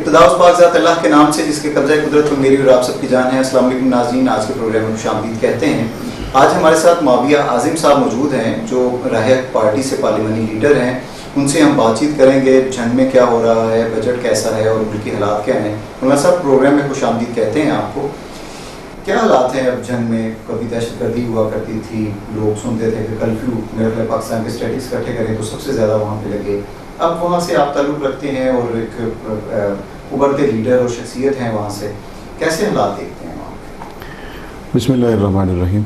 ابتدا اس پاک ذات اللہ کے نام سے جس کے قبضہ قدرت میں میری اور آپ سب کی جان ہے۔ السلام علیکم ناظرین، آج کے پروگرام میں خوش آمدید کہتے ہیں۔ آج ہمارے ساتھ معاویہ اعظم صاحب موجود ہیں جو راہ حق پارٹی سے پارلیمانی لیڈر ہیں۔ ان سے ہم بات چیت کریں گے جھنگ میں کیا ہو رہا ہے، بجٹ کیسا ہے اور ملکی حالات کیا ہیں۔ مولانا صاحب پروگرام میں خوش آمدید کہتے ہیں آپ کو۔ کیا حالات ہیں اب جنگ میں؟ کبھی دہشت گردی ہوا کرتی تھی، لوگ سنتے تھے کہ کرفیو میرے خیال پاکستان کے اسٹیٹکس اکٹھے کریں تو سب سے زیادہ وہاں پہ لگے۔ اب وہاں سے آپ تعلق رکھتے ہیں اور ایک ابھرتے لیڈر اور شخصیت ہیں وہاں سے، کیسے حالات دیکھتے ہیں وہاں پہ؟ بسم اللہ الرحمن الرحیم۔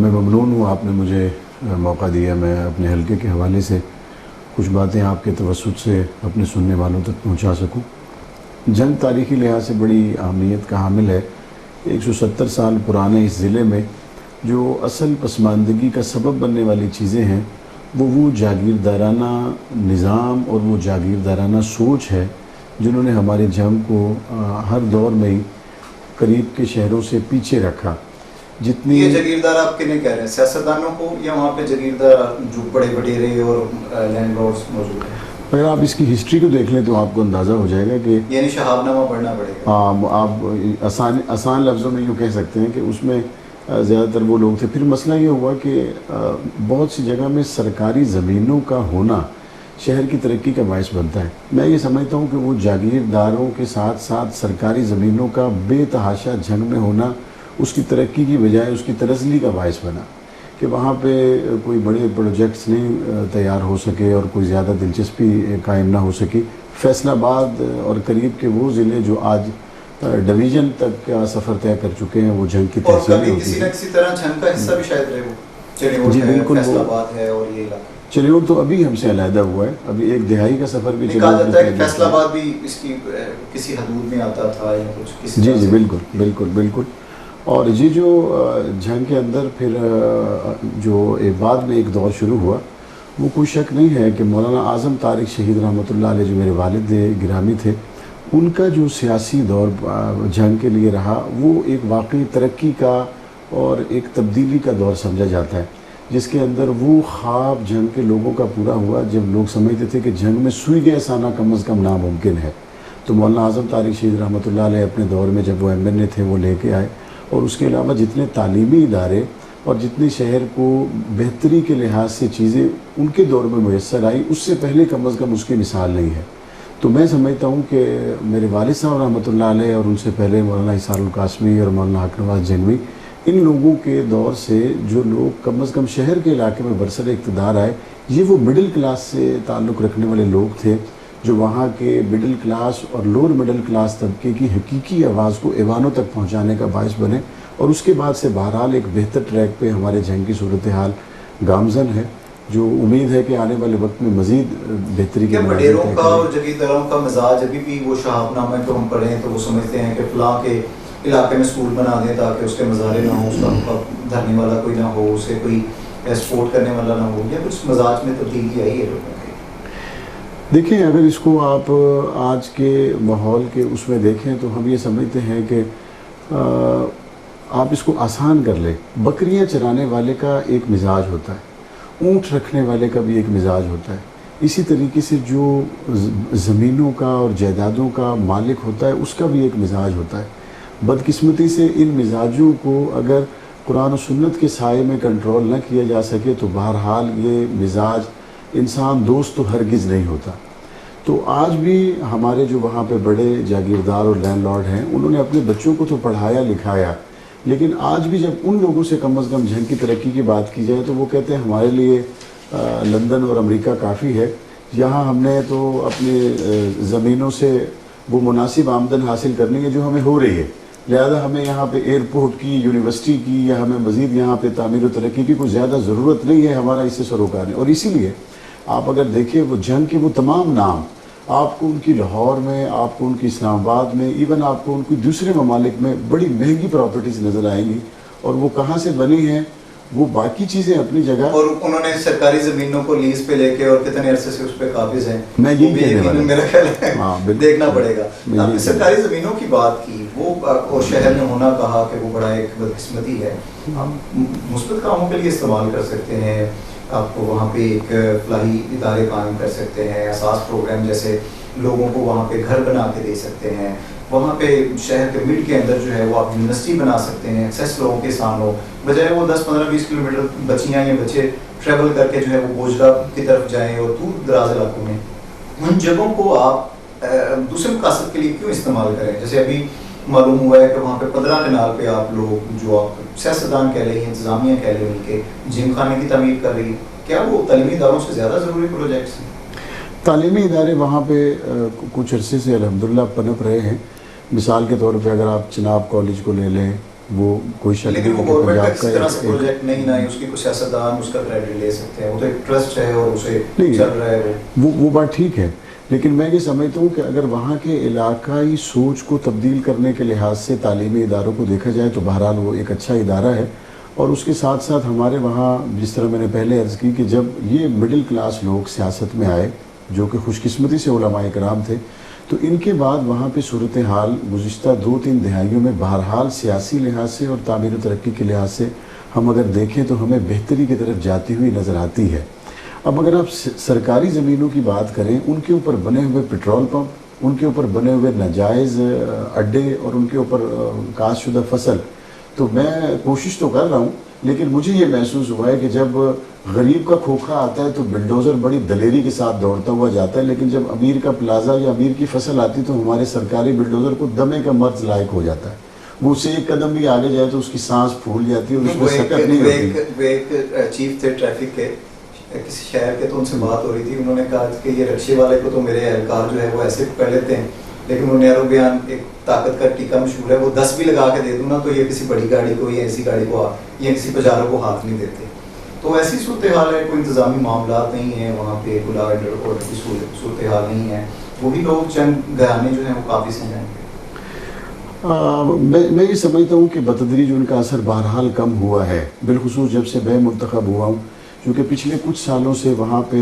میں ممنون ہوں آپ نے مجھے موقع دیا میں اپنے حلقے کے حوالے سے کچھ باتیں آپ کے توسط سے اپنے سننے والوں تک پہنچا سکوں۔ جنگ تاریخی لحاظ سے بڑی اہمیت کا حامل ہے۔ 170 سال پرانے اس ضلع میں جو اصل پسماندگی کا سبب بننے والی چیزیں ہیں وہ جاگیردارانہ نظام اور وہ جاگیردارانہ سوچ ہے جنہوں نے ہمارے جنگ کو ہر دور میں ہی قریب کے شہروں سے پیچھے رکھا۔ جتنی یہ جاگیردار آپ کنے کہہ رہے ہیں، سیاستدانوں کو یا وہاں پہ جاگیردار جو بڑے وڈیرے اور لینڈ لارڈز موجود ہیں؟ اگر آپ اس کی ہسٹری کو دیکھ لیں تو آپ کو اندازہ ہو جائے گا کہ یعنی شہاب نامہ پڑھنا پڑے گا۔ آپ آسان لفظوں میں یوں کہہ سکتے ہیں کہ اس میں زیادہ تر وہ لوگ تھے۔ پھر مسئلہ یہ ہوا کہ بہت سی جگہ میں سرکاری زمینوں کا ہونا شہر کی ترقی کا باعث بنتا ہے۔ میں یہ سمجھتا ہوں کہ وہ جاگیرداروں کے ساتھ ساتھ سرکاری زمینوں کا بے تحاشا جنگ میں ہونا اس کی ترقی کی بجائے اس کی تنزلی کا باعث بنا کہ وہاں پہ کوئی بڑے پروجیکٹس نہیں تیار ہو سکے اور کوئی زیادہ دلچسپی قائم نہ ہو سکی۔ فیصل آباد اور قریب کے وہ ضلع جو آج ڈویژن تک کا سفر طے کر چکے ہیں وہ جنگ کی تحصیلیں ہوتی ہیں۔ اور کسی نہ کسی طرح جنگ کا حصہ بھی شاید رہے وہ جی بالکل، فیصل آباد ہے اور یہ علاقہ چلیور تو ابھی ہم سے علیحدہ ہوا ہے، ابھی ایک دہائی کا سفر بھی کہا جاتا ہے کہ فیصل آباد بھی اس کی کسی حدود میں آتا تھا یا کچھ کسی جی بالکل۔ اور یہ جو جنگ کے اندر پھر جو بعد میں ایک دور شروع ہوا وہ کوئی شک نہیں ہے کہ مولانا اعظم طارق شہید رحمۃ اللہ علیہ جو میرے والد گرامی تھے، ان کا جو سیاسی دور جنگ کے لیے رہا وہ ایک واقعی ترقی کا اور ایک تبدیلی کا دور سمجھا جاتا ہے، جس کے اندر وہ خواب جنگ کے لوگوں کا پورا ہوا جب لوگ سمجھتے تھے کہ جنگ میں سوئی گیس آنا کم از کم ناممکن ہے۔ تو مولانا اعظم طارق شہید رحمۃ اللہ علیہ اپنے دور میں جب وہ MNA تھے وہ لے کے آئے، اور اس کے علاوہ جتنے تعلیمی ادارے اور جتنے شہر کو بہتری کے لحاظ سے چیزیں ان کے دور میں میسر آئی، اس سے پہلے کم از کم اس کی مثال نہیں ہے۔ تو میں سمجھتا ہوں کہ میرے والد صاحب رحمۃ اللہ علیہ اور ان سے پہلے مولانا اسحاق القاسمی اور مولانا حق نواز جنوی، ان لوگوں کے دور سے جو لوگ کم از کم شہر کے علاقے میں برسر اقتدار آئے، یہ وہ مڈل کلاس سے تعلق رکھنے والے لوگ تھے جو وہاں کے مڈل کلاس اور لوور مڈل کلاس طبقے کی حقیقی آواز کو ایوانوں تک پہنچانے کا باعث بنے، اور اس کے بعد سے بہرحال ایک بہتر ٹریک پہ ہمارے جنگ کی صورتحال گامزن ہے، جو امید ہے کہ آنے والے وقت میں مزید بہتری کے وڈیروں کا اور جاگیرداروں کا مزاج ابھی بھی وہ شہاب نامے کو ہم پڑھیں تو وہ سمجھتے ہیں کہ فلاں کے علاقے میں اسکول بنا دیں تاکہ اس کے مظاہرے نہ ہوں، اس کا دھرنے والا کوئی نہ ہو، اسے کوئی سپورٹ کرنے والا نہ ہو، یا کچھ مزاج میں تبدیلی آئی ہے لوگوں کی؟ دیکھیں، اگر اس کو آپ آج کے ماحول کے اس میں دیکھیں تو ہم یہ سمجھتے ہیں کہ آپ اس کو آسان کر لیں۔ بکریاں چرانے والے کا ایک مزاج ہوتا ہے، اونٹ رکھنے والے کا بھی ایک مزاج ہوتا ہے، اسی طریقے سے جو زمینوں کا اور جائیدادوں کا مالک ہوتا ہے اس کا بھی ایک مزاج ہوتا ہے۔ بدقسمتی سے ان مزاجوں کو اگر قرآن و سنت کے سائے میں کنٹرول نہ کیا جا سکے تو بہرحال یہ مزاج انسان دوست تو ہرگز نہیں ہوتا۔ تو آج بھی ہمارے جو وہاں پہ بڑے جاگیردار اور لینڈ لارڈ ہیں انہوں نے اپنے بچوں کو تو پڑھایا لکھایا، لیکن آج بھی جب ان لوگوں سے کم از کم جنگ کی ترقی کی بات کی جائے تو وہ کہتے ہیں ہمارے لیے لندن اور امریکہ کافی ہے، یہاں ہم نے تو اپنی زمینوں سے وہ مناسب آمدن حاصل کرنی ہے جو ہمیں ہو رہی ہے، لہذا ہمیں یہاں پہ ایئرپورٹ کی، یونیورسٹی کی یا ہمیں مزید یہاں پہ تعمیر و ترقی کی کوئی زیادہ ضرورت نہیں ہے، ہمارا اس سے سروکار ہے۔ اور اسی لیے آپ اگر دیکھیں وہ جنگ کے وہ تمام نام آپ کو ان کی لاہور میں، آپ کو ان کی اسلام آباد میں، ایون آپ کو ان کی دوسرے ممالک میں بڑی مہنگی پراپرٹیز نظر آئیں گی، اور وہ کہاں سے بنی ہیں، وہ باقی چیزیں اپنی جگہ، اور انہوں نے سرکاری زمینوں کو لیز پہ لے کے اور کتنے عرصے سے اس پہ قابض ہیں، میں یہی کہنے والا ہوں، میرا خیال ہے دیکھنا پڑے گا۔ سرکاری زمینوں کی بات کی، وہ اور شہر میں ہونا کہا کہ وہ بڑا ایک بدقسمتی ہے. آپ مثبت کاموں کے لیے استعمال کر سکتے ہیں. آپ کو وہاں پہ ایک فلاحی ادارے قائم کر سکتے ہیں. اساس پروگرام جیسے لوگوں کو وہاں پہ گھر بنا کے دے سکتے ہیں. وہاں پہ شہر کے مڈ کے اندر جو ہے وہ آپ یونیورسٹی بنا سکتے ہیں. ایکسیس لوگوں کے سامنے ہو, بجائے وہ 10-15-20 کلومیٹر بچیاں یا بچے ٹریول کر کے جو ہے وہ بوجھلا کی طرف جائیں اور دور دراز علاقوں میں. ان جگہوں کو آپ دوسرے مقاصد کے لیے کیوں استعمال کریں؟ جیسے ابھی معلوم ہوا ہے کہ وہاں پہ 15 کنال پہ آپ لوگ جو آپ سیاستدان کہہ لیں, انتظامیہ کہہ لیں, کہ جم خانے کی تعمیر کر رہی ہے. کیا وہ تعلیمی اداروں سے زیادہ ضروری پروجیکٹس ہیں؟ تعلیمی ادارے وہاں پہ کچھ عرصے سے الحمدللہ پنپ رہے ہیں. مثال کے طور پہ اگر آپ چناب کالج کو لے لیں, وہ کوئی شک لیکن نہیں وہ کہ گورنمنٹ کا پنجاب کسی طرح سے پروجیکٹ نہیں نا, اس کی کوئی سیاستدان اس کا کریڈٹ لے سکتے ہیں. وہ تو ایک ٹرسٹ ہے اور اسے چل رہا ہے. وہ بات ٹھیک ہے, لیکن میں یہ سمجھتا ہوں کہ اگر وہاں کے علاقائی سوچ کو تبدیل کرنے کے لحاظ سے تعلیمی اداروں کو دیکھا جائے تو بہرحال وہ ایک اچھا ادارہ ہے. اور اس کے ساتھ ساتھ ہمارے وہاں, جس طرح میں نے پہلے عرض کی, کہ جب یہ مڈل کلاس لوگ سیاست میں آئے جو کہ خوش قسمتی سے علماء کرام تھے, تو ان کے بعد وہاں پہ صورتحال گزشتہ 2-3 دہائیوں میں بہرحال سیاسی لحاظ سے اور تعمیر و ترقی کے لحاظ سے ہم اگر دیکھیں تو ہمیں بہتری کی طرف جاتی ہوئی نظر آتی ہے. اب اگر آپ سرکاری زمینوں کی بات کریں, ان کے اوپر بنے ہوئے پیٹرول پمپ, ان کے اوپر بنے ہوئے ناجائز اڈے اور ان کے اوپر کاشت شدہ فصل, تو میں کوشش تو کر رہا ہوں, لیکن مجھے یہ محسوس ہوا ہے کہ جب غریب کا کھوکھا آتا ہے تو بلڈوزر بڑی دلیری کے ساتھ دوڑتا ہوا جاتا ہے, لیکن جب امیر کا پلازا یا امیر کی فصل آتی تو ہمارے سرکاری بلڈوزر کو دمے کا مرض لائق ہو جاتا ہے. وہ اسے ایک قدم بھی آگے جائے تو اس کی سانس پھول جاتی ہے اور اس میں سکت نہیں ہوتی. ایک چیف تھے ٹریفک کے کسی شہر کے, تو ان سے بات ہو رہی تھی. انہوں نے کہا کہ یہ رکشے والے کو تو میرے اہلکار جو ہے وہ ایسے پکڑ لیتے ہیں, لیکن انہوں نے بیان ایک طاقت کا ٹیکہ مشہور ہے, وہ 10 بھی لگا کے دے دوں نا تو یہ کسی بڑی گاڑی کو یا ایسی گاڑی کو یا کسی پجاروں کو ہاتھ نہیں دیتے. تو ایسی صورتحال ہے, کوئی انتظامی معاملات نہیں ہیں وہاں پہ, لا اینڈ آرڈر کی صورتحال نہیں ہے. وہی لوگ چند گھرانے جو ہیں وہ کافی سے ہیں. میں یہ سمجھتا ہوں کہ بتدریج ان کا اثر بہرحال کم ہوا ہے, بالخصوص جب سے میں منتخب ہوا ہوں, کیونکہ پچھلے کچھ سالوں سے وہاں پہ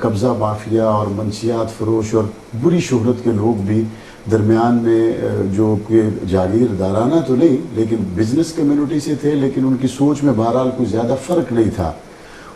قبضہ مافیا اور منشیات فروش اور بری شہرت کے لوگ بھی درمیان میں جو کہ جاگیردارانہ تو نہیں لیکن بزنس کمیونٹی سے تھے, لیکن ان کی سوچ میں بہرحال کوئی زیادہ فرق نہیں تھا.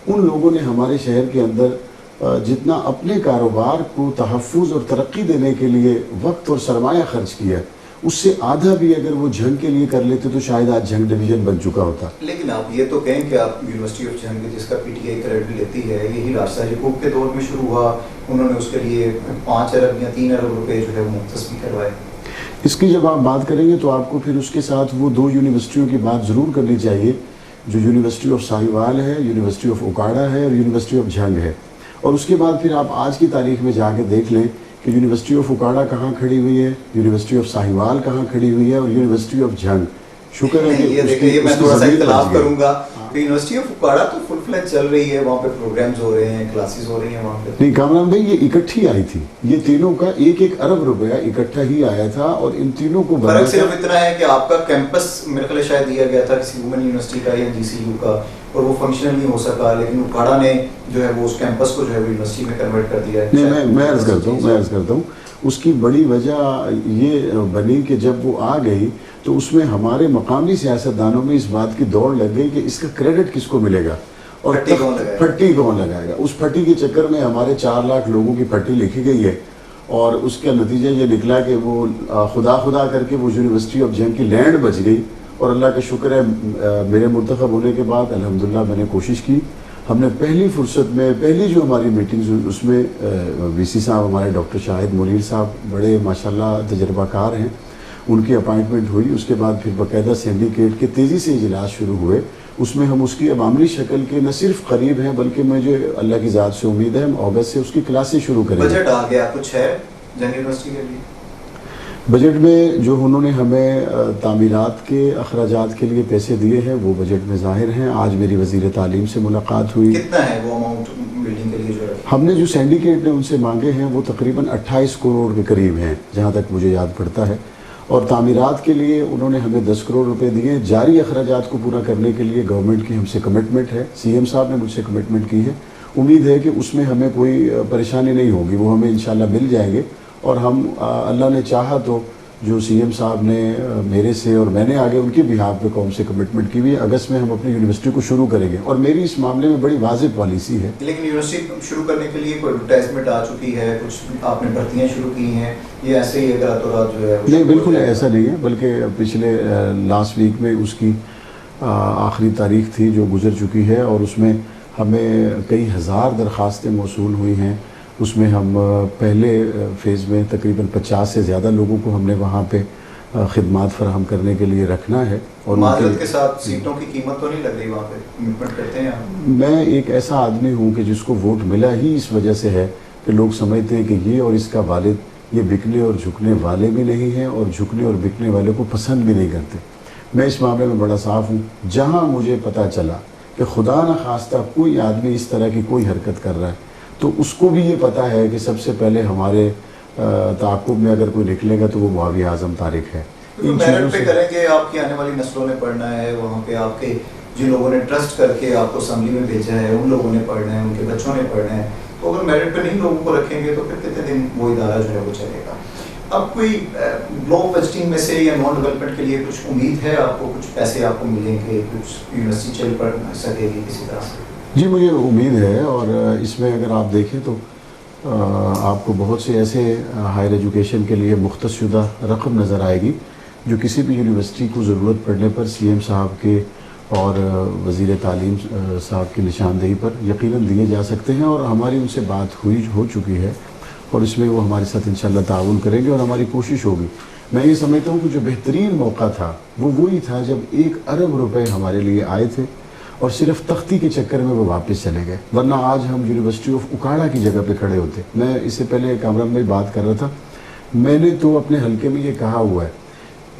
ان لوگوں نے ہمارے شہر کے اندر جتنا اپنے کاروبار کو تحفظ اور ترقی دینے کے لیے وقت اور سرمایہ خرچ کیا, اس سے آدھا بھی اگر وہ جھنگ کے لیے کر لیتے تو شاید آج جھنگ ڈویژن بن چکا ہوتا. لیکن آپ یہ تو کہیں کہ آپ یونیورسٹی آف جھنگ جس کا پی ٹی آئی کریڈٹ لیتی ہے, یہی راستہ یعقوب کے دور میں شروع ہوا. انہوں نے اس کے لیے 5 ارب یا 3 ارب روپے جو ہے وہ مختص بھی کروائے. اس کی جب آپ بات کریں گے تو آپ کو پھر اس کے ساتھ وہ 2 یونیورسٹیوں کی بات ضرور کرنی چاہیے, جو یونیورسٹی آف ساہیوال ہے, یونیورسٹی آف اوکاڑا ہے اور یونیورسٹی آف جھنگ ہے. اور اس کے بعد پھر آپ آج کی تاریخ میں جا کے دیکھ لیں کہ یونیورسٹی آف اوکاڑا کہاں کھڑی ہوئی ہے, یونیورسٹی آف ساہیوال کہاں کھڑی ہوئی ہے, اور یونیورسٹی آف جھنگ. شکر ہے کہ یہ دیکھیں, میں تھوڑا سا اختلاف کروں گا کہ یونیورسٹی آف اوکاڑا تو فل فلیج چل رہی ہے, وہاں پہ پروگرامز ہو رہے ہیں, کلاسز ہو رہی ہیں وہاں پہ. نہیں کامران بھائی, یہ اکٹھی آئی تھی, یہ تینوں کا 1-1 ارب روپیہ اکٹھا ہی آیا تھا, اور ان تینوں کو فرق صرف اتنا ہے کہ آپ کا کیمپس میرے خیال شاید دیا گیا تھا کسی وومن یونیورسٹی کا یا جی سی یو کا, اور وہ فنکشنل نہیں ہو سکا, لیکن اوکاڑا نے جو ہے وہ اس کیمپس کو جو ہے وہ یونیورسٹی میں کنورٹ کر دیا ہے. نہیں, میں عرض کرتا ہوں اس کی بڑی وجہ یہ بنی کہ جب وہ آ گئی تو اس میں ہمارے مقامی سیاستدانوں میں اس بات کی دوڑ لگ گئی کہ اس کا کریڈٹ کس کو ملے گا اور پھٹی کون لگائے گا. اس پھٹی کے چکر میں ہمارے 4 لاکھ لوگوں کی پھٹی لکھی گئی ہے, اور اس کا نتیجہ یہ نکلا کہ وہ خدا کر کے وہ یونیورسٹی آف جنگ کی لینڈ بچ گئی. اور اللہ کا شکر ہے میرے منتخب ہونے کے بعد الحمدللہ میں نے کوشش کی. ہم نے پہلی فرصت میں پہلی جو ہماری میٹنگز ہوئی اس میں وی سی صاحب ہمارے ڈاکٹر شاہد منیر صاحب بڑے ماشاءاللہ تجربہ کار ہیں, ان کی اپائنٹمنٹ ہوئی. اس کے بعد پھر باقاعدہ سینڈیکیٹ کے تیزی سے اجلاس شروع ہوئے. اس میں ہم اس کی اب عملی شکل کے نہ صرف قریب ہیں بلکہ مجھے اللہ کی ذات سے امید ہے ہم اگست سے اس کی کلاسیں شروع کریں گے. بجٹ آ گیا کچھ ہے جنگ یونیورسٹی کے لیے؟ بجٹ میں جو انہوں نے ہمیں تعمیرات کے اخراجات کے لیے پیسے دیے ہیں وہ بجٹ میں ظاہر ہیں. آج میری وزیر تعلیم سے ملاقات ہوئی. کتنا ہے وہ اماؤنٹ بلڈنگ کے لیے جو ہے؟ ہم نے جو سینڈیکیٹ نے ان سے مانگے ہیں وہ تقریباً 28 کروڑ کے قریب ہیں جہاں تک مجھے یاد پڑتا ہے, اور تعمیرات کے لیے انہوں نے ہمیں 10 کروڑ روپے دیے. جاری اخراجات کو پورا کرنے کے لیے گورنمنٹ کی ہم سے کمٹمنٹ ہے, سی ایم صاحب نے مجھ سے کمٹمنٹ کی ہے. امید ہے کہ اس میں ہمیں کوئی پریشانی نہیں ہوگی, وہ ہمیں انشاءاللہ مل جائیں گے. اور ہم اللہ نے چاہا تو جو سی ایم صاحب نے میرے سے اور میں نے آگے ان کے بہاف پہ قوم سے کمٹمنٹ کی ہوئی ہے، اگست میں ہم اپنی یونیورسٹی کو شروع کریں گے، اور میری اس معاملے میں بڑی واضح پالیسی ہے۔ لیکن یونیورسٹی شروع کرنے کے لیے کوئی ایڈورٹائزمنٹ آ چکی ہے، کچھ آپ نے بھرتیاں شروع کی ہیں، یہ ایسے ہی اگر راتوں رات جو ہے؟ نہیں، بالکل ایسا نہیں ہے، بلکہ پچھلے لاسٹ ویک میں اس کی آخری تاریخ تھی جو گزر چکی ہے، اور اس میں ہمیں کئی ہزار درخواستیں موصول ہوئی ہیں۔ اس میں ہم پہلے فیز میں تقریباً 50 سے زیادہ لوگوں کو ہم نے وہاں پہ خدمات فراہم کرنے کے لیے رکھنا ہے۔ اور معذرت کے ساتھ سیٹوں کی قیمت تو نہیں لگ رہی وہاں پہ؟ کمٹمنٹ کرتے ہیں آپ؟ میں ایک ایسا آدمی ہوں کہ جس کو ووٹ ملا ہی اس وجہ سے ہے کہ لوگ سمجھتے ہیں کہ یہ اور اس کا والد یہ بکنے اور جھکنے والے بھی نہیں ہیں، اور جھکنے اور بکنے والے کو پسند بھی نہیں کرتے۔ میں اس معاملے میں بڑا صاف ہوں۔ جہاں مجھے پتہ چلا کہ خدا نخواستہ کوئی آدمی اس طرح کی کوئی حرکت کر رہا ہے، تو اس کو بھی یہ پتہ ہے کہ سب سے پہلے ہمارے تعاقب میں اگر کوئی نکلے گا تو وہ معاویہ اعظم طارق ہے۔ میرٹ پہ کریں گے، آپ کی آنے والی نسلوں نے پڑھنا ہے، وہاں پہ آپ کے جن لوگوں نے ٹرسٹ کر کے آپ کو اسمبلی میں بھیجا ہے ان لوگوں نے پڑھنا ہے، ان کے بچوں نے پڑھنا ہے، تو اگر میرٹ پہ نہیں لوگوں کو رکھیں گے تو پھر کتنے دن وہ ادارہ جو ہے وہ چلے گا؟ اب کوئی بلاک بجٹنگ میں سے یا نان ڈیولپمنٹ کے لیے کچھ امید ہے آپ کو؟ کچھ پیسے آپ کو ملیں گے، کچھ یونیورسٹی چل پڑ سکے گی کسی طرح سے؟ جی مجھے امید ہے، اور اس میں اگر آپ دیکھیں تو آپ کو بہت سے ایسے ہائر ایجوکیشن کے لیے مختص شدہ رقم نظر آئے گی جو کسی بھی یونیورسٹی کو ضرورت پڑنے پر سی ایم صاحب کے اور وزیر تعلیم صاحب کی نشاندہی پر یقیناً دیے جا سکتے ہیں، اور ہماری ان سے بات ہو چکی ہے، اور اس میں وہ ہمارے ساتھ انشاءاللہ تعاون کریں گے، اور ہماری کوشش ہوگی۔ میں یہ سمجھتا ہوں کہ جو بہترین موقع تھا وہ وہی تھا جب 1 ارب روپے ہمارے لیے آئے تھے، اور صرف تختی کے چکر میں وہ واپس چلے گئے، ورنہ آج ہم یونیورسٹی آف اکاڑا کی جگہ پہ کھڑے ہوتے۔ میں اس سے پہلے کامران میں بات کر رہا تھا، میں نے تو اپنے حلقے میں یہ کہا ہوا ہے،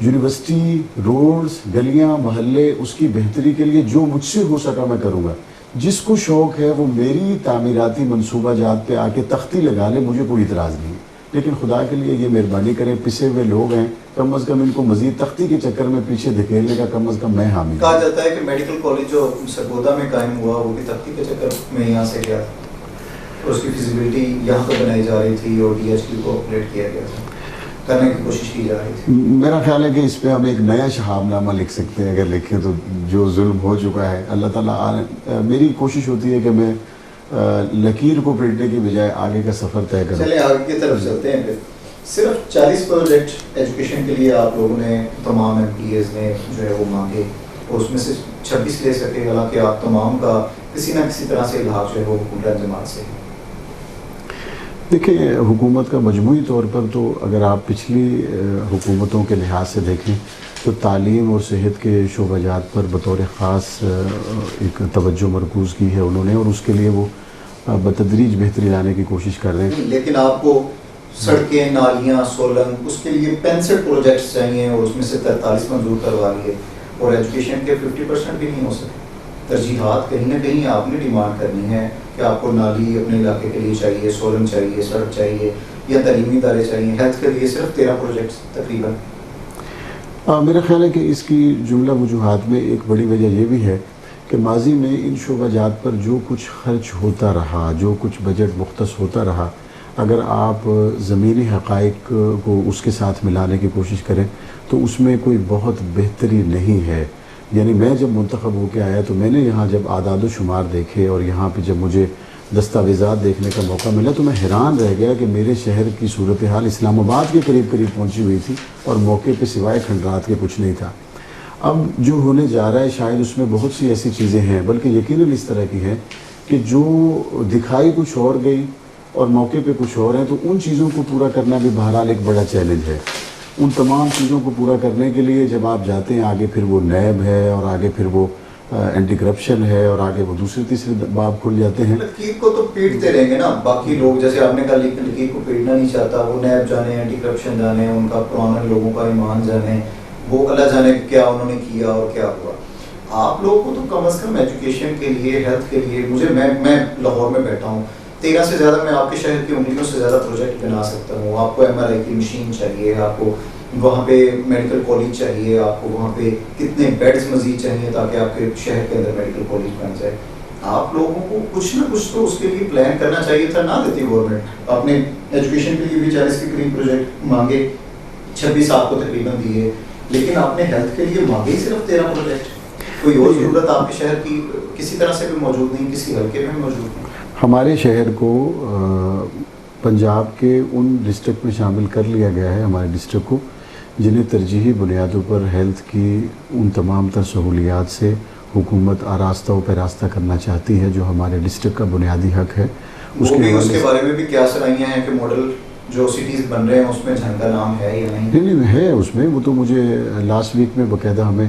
یونیورسٹی روڈز، گلیاں، محلے، اس کی بہتری کے لیے جو مجھ سے ہو سکا میں کروں گا۔ جس کو شوق ہے وہ میری تعمیراتی منصوبہ جات پہ آ کے تختی لگا لے، مجھے کوئی اعتراض نہیں ہے، لیکن خدا کے لیے یہ مہربانی کریں، پسے ہوئے لوگ ہیں، کم از کم ان کو مزید تختی کے چکر میں پیچھے دھکیلنے کا کم از کم میں حامی ہوں۔ کہا جاتا ہے کہ میڈیکل کالج جو سرگودا میں قائم ہوا وہ بھی تختی کے چکر میں یہاں سے گیا تھا، اس کی فیزیبلٹی یہاں پہ بنائی جا رہی تھی اور ڈی ایچ ٹی کو اپگریڈ کیا گیا تھا، کرنے کی کوشش کی جا رہی تھی۔ میرا خیال ہے کہ اس پہ ہم ایک نیا شہاب نامہ لکھ سکتے ہیں، اگر لکھیں تو، جو ظلم ہو چکا ہے۔ اللہ تعالیٰ، میری کوشش ہوتی ہے کہ میں لکیر کو پیٹنے کی بجائے آگے کا سفر طے کروں۔ چلیں آگے کی طرف چلتے ہیں۔ پھر صرف 40 پروجیکٹ ایجوکیشن کے لیے آپ لوگوں نے، تمام ایم پی ایز نے جو ہے وہ مانگے، اور اس میں سے 26 لے سکے، حالانکہ آپ تمام کا کسی نہ کسی طرح سے الحاق جو ہے وہ حکومت جماعت سے ہے۔ دیکھیں، حکومت کا مجموعی طور پر تو اگر آپ پچھلی حکومتوں کے لحاظ سے دیکھیں تو تعلیم اور صحت کے شعبہ جات پر بطور خاص ایک توجہ مرکوز کی ہے انہوں نے، اور اس کے لیے وہ بتدریج بہتری لانے کی کوشش کر رہے ہیں۔ لیکن آپ کو سڑکیں، نالیاں، سولنگ، اس کے لیے 65 پروجیکٹس چاہیے، اور اس میں سے 43 منظور کروا لیے، اور ایجوکیشن کے 50% بھی نہیں ہو سکے۔ ترجیحات کہیں نہ کہیں آپ نے ڈیمانڈ کرنی ہے کہ آپ کو نالی اپنے علاقے کے لیے چاہیے، سولنگ چاہیے، سڑک چاہیے، یا تعلیمی ادارے چاہیے۔ ہیلتھ کے لیے صرف 13 پروجیکٹس تقریباً۔ میرا خیال ہے کہ اس کی جملہ وجوہات میں ایک بڑی وجہ یہ بھی ہے کہ ماضی میں ان شعبہ جات پر جو کچھ خرچ ہوتا رہا، جو کچھ بجٹ مختص ہوتا رہا، اگر آپ زمینی حقائق کو اس کے ساتھ ملانے کی کوشش کریں تو اس میں کوئی بہت بہتری نہیں ہے۔ یعنی میں جب منتخب ہو کے آیا تو میں نے یہاں جب اعداد و شمار دیکھے، اور یہاں پہ جب مجھے دستاویزات دیکھنے کا موقع ملا تو میں حیران رہ گیا کہ میرے شہر کی صورتحال اسلام آباد کے قریب پہنچی ہوئی تھی، اور موقع پہ سوائے کھنڈرات کے کچھ نہیں تھا۔ اب جو ہونے جا رہا ہے شاید اس میں بہت سی ایسی چیزیں ہیں، بلکہ یقیناً اس طرح کی ہیں کہ جو دکھائی کچھ اور گئی اور موقع پہ کچھ اور ہیں، تو ان چیزوں کو پورا کرنا بھی بہرحال ایک بڑا چیلنج ہے۔ ان تمام چیزوں کو پورا کرنے کے لیے جب آپ جاتے ہیں آگے، پھر وہ نیب ہے، اور آگے پھر وہ اینٹی کرپشن ہے، اور آگے وہ دوسرے تیسرے باب کھل جاتے ہیں۔ لکیر کو تو پیٹتے رہیں گے نا باقی لوگ، جیسے آپ نے کہا لکیر کو پیٹنا نہیں چاہتا، وہ نیب جانے، اینٹی کرپشن جانے، ان کا پرانے لوگوں کا ایمان جانے، وہ اللہ جانے کیا انہوں نے کیا اور کیا ہوا۔ آپ لوگوں کو تو کم از کم ایجوکیشن کے لیے، ہیلتھ کے لیے، میں لاہور میں بیٹھا ہوں، 13 سے زیادہ میں آپ کے شہر کی انگلیوں سے زیادہ پروجیکٹ بنا سکتا ہوں۔ آپ کو MRI کی مشین چاہیے، آپ کو وہاں پہ میڈیکل کالج چاہیے، آپ کو وہاں پہ کتنے بیڈز مزید چاہیے تاکہ آپ کے شہر کے اندر میڈیکل کالج بن جائے۔ آپ لوگوں کو کچھ نہ کچھ تو اس کے لیے پلان کرنا چاہیے تھا، نہ دیتی گورنمنٹ۔ آپ نے ایجوکیشن کے لیے بھی 40 کے قریب پروجیکٹ مانگے، 26 آپ کو تقریباً دیے، لیکن آپ نے ہیلتھ کے لیے مانگے ہی صرف 13 پروجیکٹ. کوئی اور ضرورت آپ کے شہر کی کسی طرح سے بھی موجود نہیں، کسی حلقے میں موجود نہیں؟ ہمارے شہر کو پنجاب کے ان ڈسٹرکٹ میں شامل کر لیا گیا ہے، ہمارے ڈسٹرکٹ کو، جنہیں ترجیحی بنیادوں پر ہیلتھ کی ان تمام تر سہولیات سے حکومت آراستہ و پیراستہ کرنا چاہتی ہے، جو ہمارے ڈسٹرکٹ کا بنیادی حق ہے. اس کے بارے میں بھی کیا سرائیاں ہیں کہ ماڈل جو سٹیز بن رہے ہیں اس میں جھنگ کا نام ہے یا نہیں؟ نہیں ہے اس میں، وہ تو مجھے لاسٹ ویک میں باقاعدہ ہمیں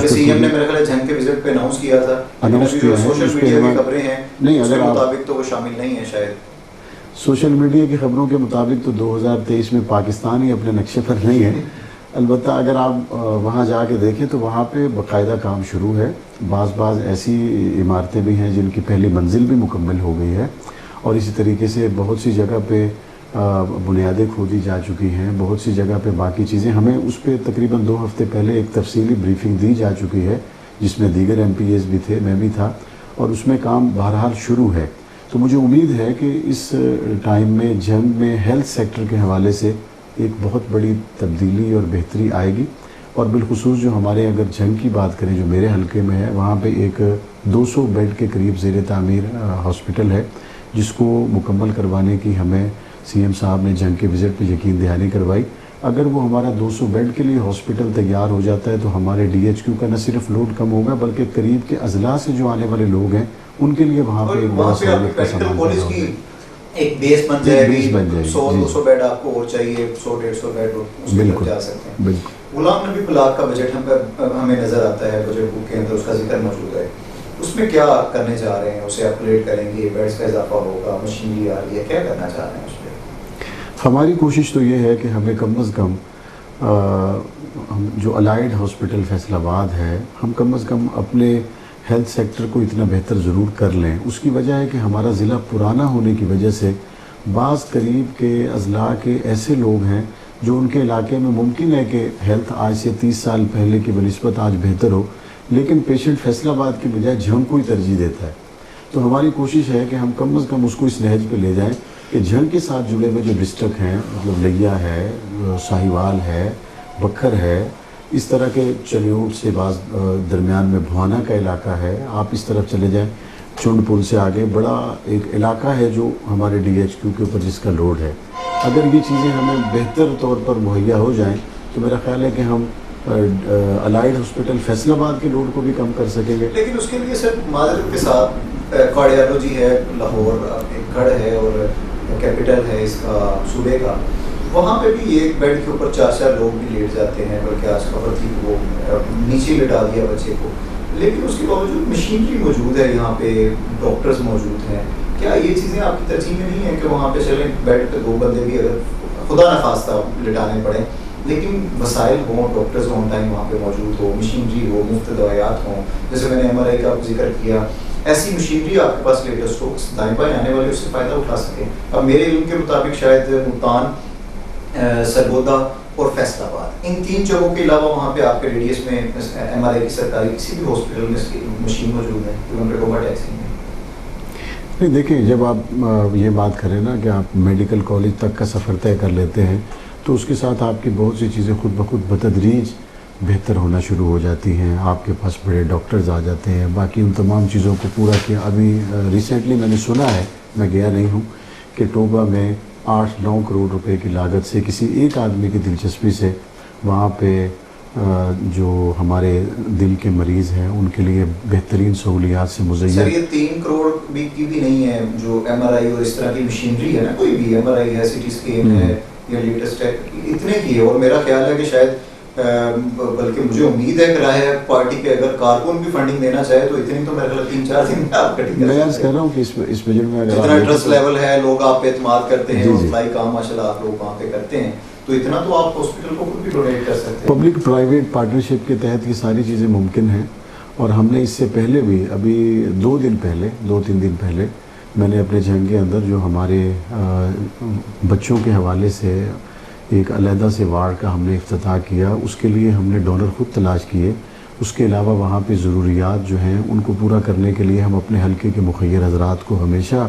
سی ایم نے میرے خیال جھنگ کے وزٹ پہ اناؤنس کیا تھا، سوشل میڈیا کی خبریں ہیں اس کے مطابق تو وہ شامل نہیں ہے شاید. سوشل میڈیا کی خبروں کے مطابق تو 2023 میں پاکستان ہی اپنے نقشے پر نہیں ہے. البتہ اگر آپ وہاں جا کے دیکھیں تو وہاں پہ باقاعدہ کام شروع ہے. بعض ایسی عمارتیں بھی ہیں جن کی پہلی منزل بھی مکمل ہو گئی ہے، اور اسی طریقے سے بہت سی جگہ پہ بنیادیں کھودی جا چکی ہیں، بہت سی جگہ پہ باقی چیزیں. ہمیں اس پہ تقریباً 2 ہفتے پہلے ایک تفصیلی بریفنگ دی جا چکی ہے، جس میں دیگر ایم پی ایز بھی تھے، میں بھی تھا، اور اس میں کام بہرحال شروع ہے. تو مجھے امید ہے کہ اس ٹائم میں جنگ میں ہیلتھ سیکٹر کے حوالے سے ایک بہت بڑی تبدیلی اور بہتری آئے گی. اور بالخصوص جو ہمارے اگر جنگ کی بات کریں جو میرے حلقے میں ہے، وہاں پہ ایک 200 بیڈ کے قریب زیر تعمیر ہاسپٹل ہے، جس کو مکمل کروانے کی ہمیں سی ایم صاحب نے جنگ کے وزٹ پہ یقین دہانی کروائی. اگر وہ ہمارا 200 بیڈ کے لیے ہاسپٹل تیار ہو جاتا ہے تو ہمارے ڈی ایچ کیو کا نہ صرف لوڈ کم ہوگا، بلکہ قریب کے اضلاع سے جو آنے والے لوگ ہیں ان کے لیے وہاں پہ ایک بڑا سہولت کا سامان پیدا ہوگا. ایک بیس بن جائے گی، 100-200 بیڈ آپ کو اور چاہیے، 100-150 بیڈ اس کے لگ جا سکتے ہیں. غلام نبی پلاک کا بجٹ ہمیں نظر آتا ہے، بجٹ بک کے اندر اس کا ذکر موجود ہے. اس میں کیا کرنے جا رہے ہیں؟ اسے اپگریڈ کریں گے، بیڈز کا اضافہ ہوگا، مشینری آ رہی ہے، کیا کرنا چاہ رہے ہیں اس پہ؟ ہماری کوشش تو یہ ہے کہ ہمیں کم از کم جو الائیڈ ہاسپٹل فیصل آباد ہے، ہم کم از کم اپنے ہیلتھ سیکٹر کو اتنا بہتر ضرور کر لیں. اس کی وجہ ہے کہ ہمارا ضلع پرانا ہونے کی وجہ سے بعض قریب کے اضلاع کے ایسے لوگ ہیں جو ان کے علاقے میں ممکن ہے کہ ہیلتھ آج سے 30 سال پہلے کی بنسبت آج بہتر ہو، لیکن پیشنٹ فیصل آباد کی بجائے جھنگ کو ہی ترجیح دیتا ہے. تو ہماری کوشش ہے کہ ہم کم از کم اس کو اس نہج پہ لے جائیں کہ جھنگ کے ساتھ جڑے ہوئے جو ڈسٹرکٹ ہیں، مطلب لیا ہے، ساہیوال ہے، بکھر ہے، اس طرح کے چلیوٹ سے بعض درمیان میں بھوانا کا علاقہ ہے، آپ اس طرف چلے جائیں، چنڈ پل سے آگے بڑا ایک علاقہ ہے جو ہمارے ڈی ایچ کیو کے اوپر جس کا لوڈ ہے. اگر یہ چیزیں ہمیں بہتر طور پر مہیا ہو جائیں تو میرا خیال ہے کہ ہم الائیڈ ہاسپٹل فیصل آباد کے لوڈ کو بھی کم کر سکیں گے. لیکن اس کے لیے سر معذرت کے ساتھ کارڈیالوجی ہے، لاہور ایک گڑھ ہے اور کیپٹل ہے اس کا صوبے کا، وہاں پہ بھی ایک بیڈ کے اوپر 4 لوگ بھی لیٹ جاتے ہیں، بلکہ آج خبر تھی کہ وہ نیچے لٹا دیا بچے کو. لیکن اس کے باوجود مشینری موجود ہے، یہاں پہ ڈاکٹرز موجود ہیں. کیا یہ چیزیں آپ کی ترجیح میں نہیں ہیں کہ وہاں پہ چلیں بیڈ پہ 2 بندے بھی اگر خدا نخواستہ لٹانے پڑیں، لیکن وسائل ہوں، ڈاکٹرز ہوں ٹائم وہاں پہ موجود ہو، مشینری ہو، مفت دوائیات ہوں، جیسے میں نے ایم آر آئی کا ذکر کیا، ایسی مشینری آپ کے پاس لیٹسٹ ہو، دائیں بائیں آنے والے اس سے فائدہ اٹھا سکیں. اب میرے علم کے مطابق شاید ملتان، سرگودا اور فیصل آباد، ان 3 جگہوں کے علاوہ وہاں پہ آپ کے ریڈیس میں ایم آر آئی کی سرکاری کسی بھی ہاسپٹل میں اس کی مشین موجود ہے جو ان پہ کوبا ٹیکسی ہے. نہیں دیکھیں، جب آپ یہ بات کریں نا کہ آپ میڈیکل کالج تک کا سفر طے کر لیتے ہیں تو اس کے ساتھ آپ کی بہت سی چیزیں خود بخود بتدریج بہتر ہونا شروع ہو جاتی ہیں. آپ کے پاس بڑے ڈاکٹرز آ جاتے ہیں، باقی ان تمام چیزوں کو پورا کیا. ابھی ریسنٹلی میں نے سنا ہے، میں گیا نہیں ہوں، کہ ٹوبا میں 8-9 کروڑ روپے کی لاگت سے کسی ایک آدمی کی دلچسپی سے وہاں پہ جو ہمارے دل کے مریض ہیں ان کے لیے بہترین سہولیات سے مزین. سر یہ 3 کروڑ کی بھی نہیں ہے جو ایم آر آئی اور اس طرح کی مشینری ہے نا، کوئی بھی ایم آر آئی ہے، سی ٹی اسکین ہے یا لیٹسٹ ہے، اتنے کی ہے. اور میرا خیال ہے کہ شاید بلکہ مجھے امید ہے کہ راہ پارٹی کے اگر کارکن بھی فنڈنگ دینا چاہے تو اتنی تو میرے خیال 3-4 دن میں آپ کٹنگ میں عرض کر رہا ہوں کہ اس بجٹ میں جتنا ٹرسٹ لیول ہے، لوگ آپ پہ اعتماد کرتے ہیں، اپلائی کام ماشاءاللہ آپ لوگ وہاں پہ کرتے ہیں، تو اتنا تو آپ ہاسپٹل کو خود بھی ڈونیٹ کر سکتے ہیں. پبلک پرائیویٹ پارٹنرشپ کے تحت یہ ساری چیزیں ممکن ہیں. اور ہم نے اس سے پہلے بھی ابھی 2-3 دن پہلے میں نے اپنے جھنگ کے اندر جو ہمارے بچوں کے حوالے سے ایک علیحدہ سے وارڈ کا ہم نے افتتاح کیا. اس کے لیے ہم نے ڈونر خود تلاش کیے. اس کے علاوہ وہاں پہ ضروریات جو ہیں ان کو پورا کرنے کے لیے ہم اپنے حلقے کے مخیر حضرات کو ہمیشہ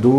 2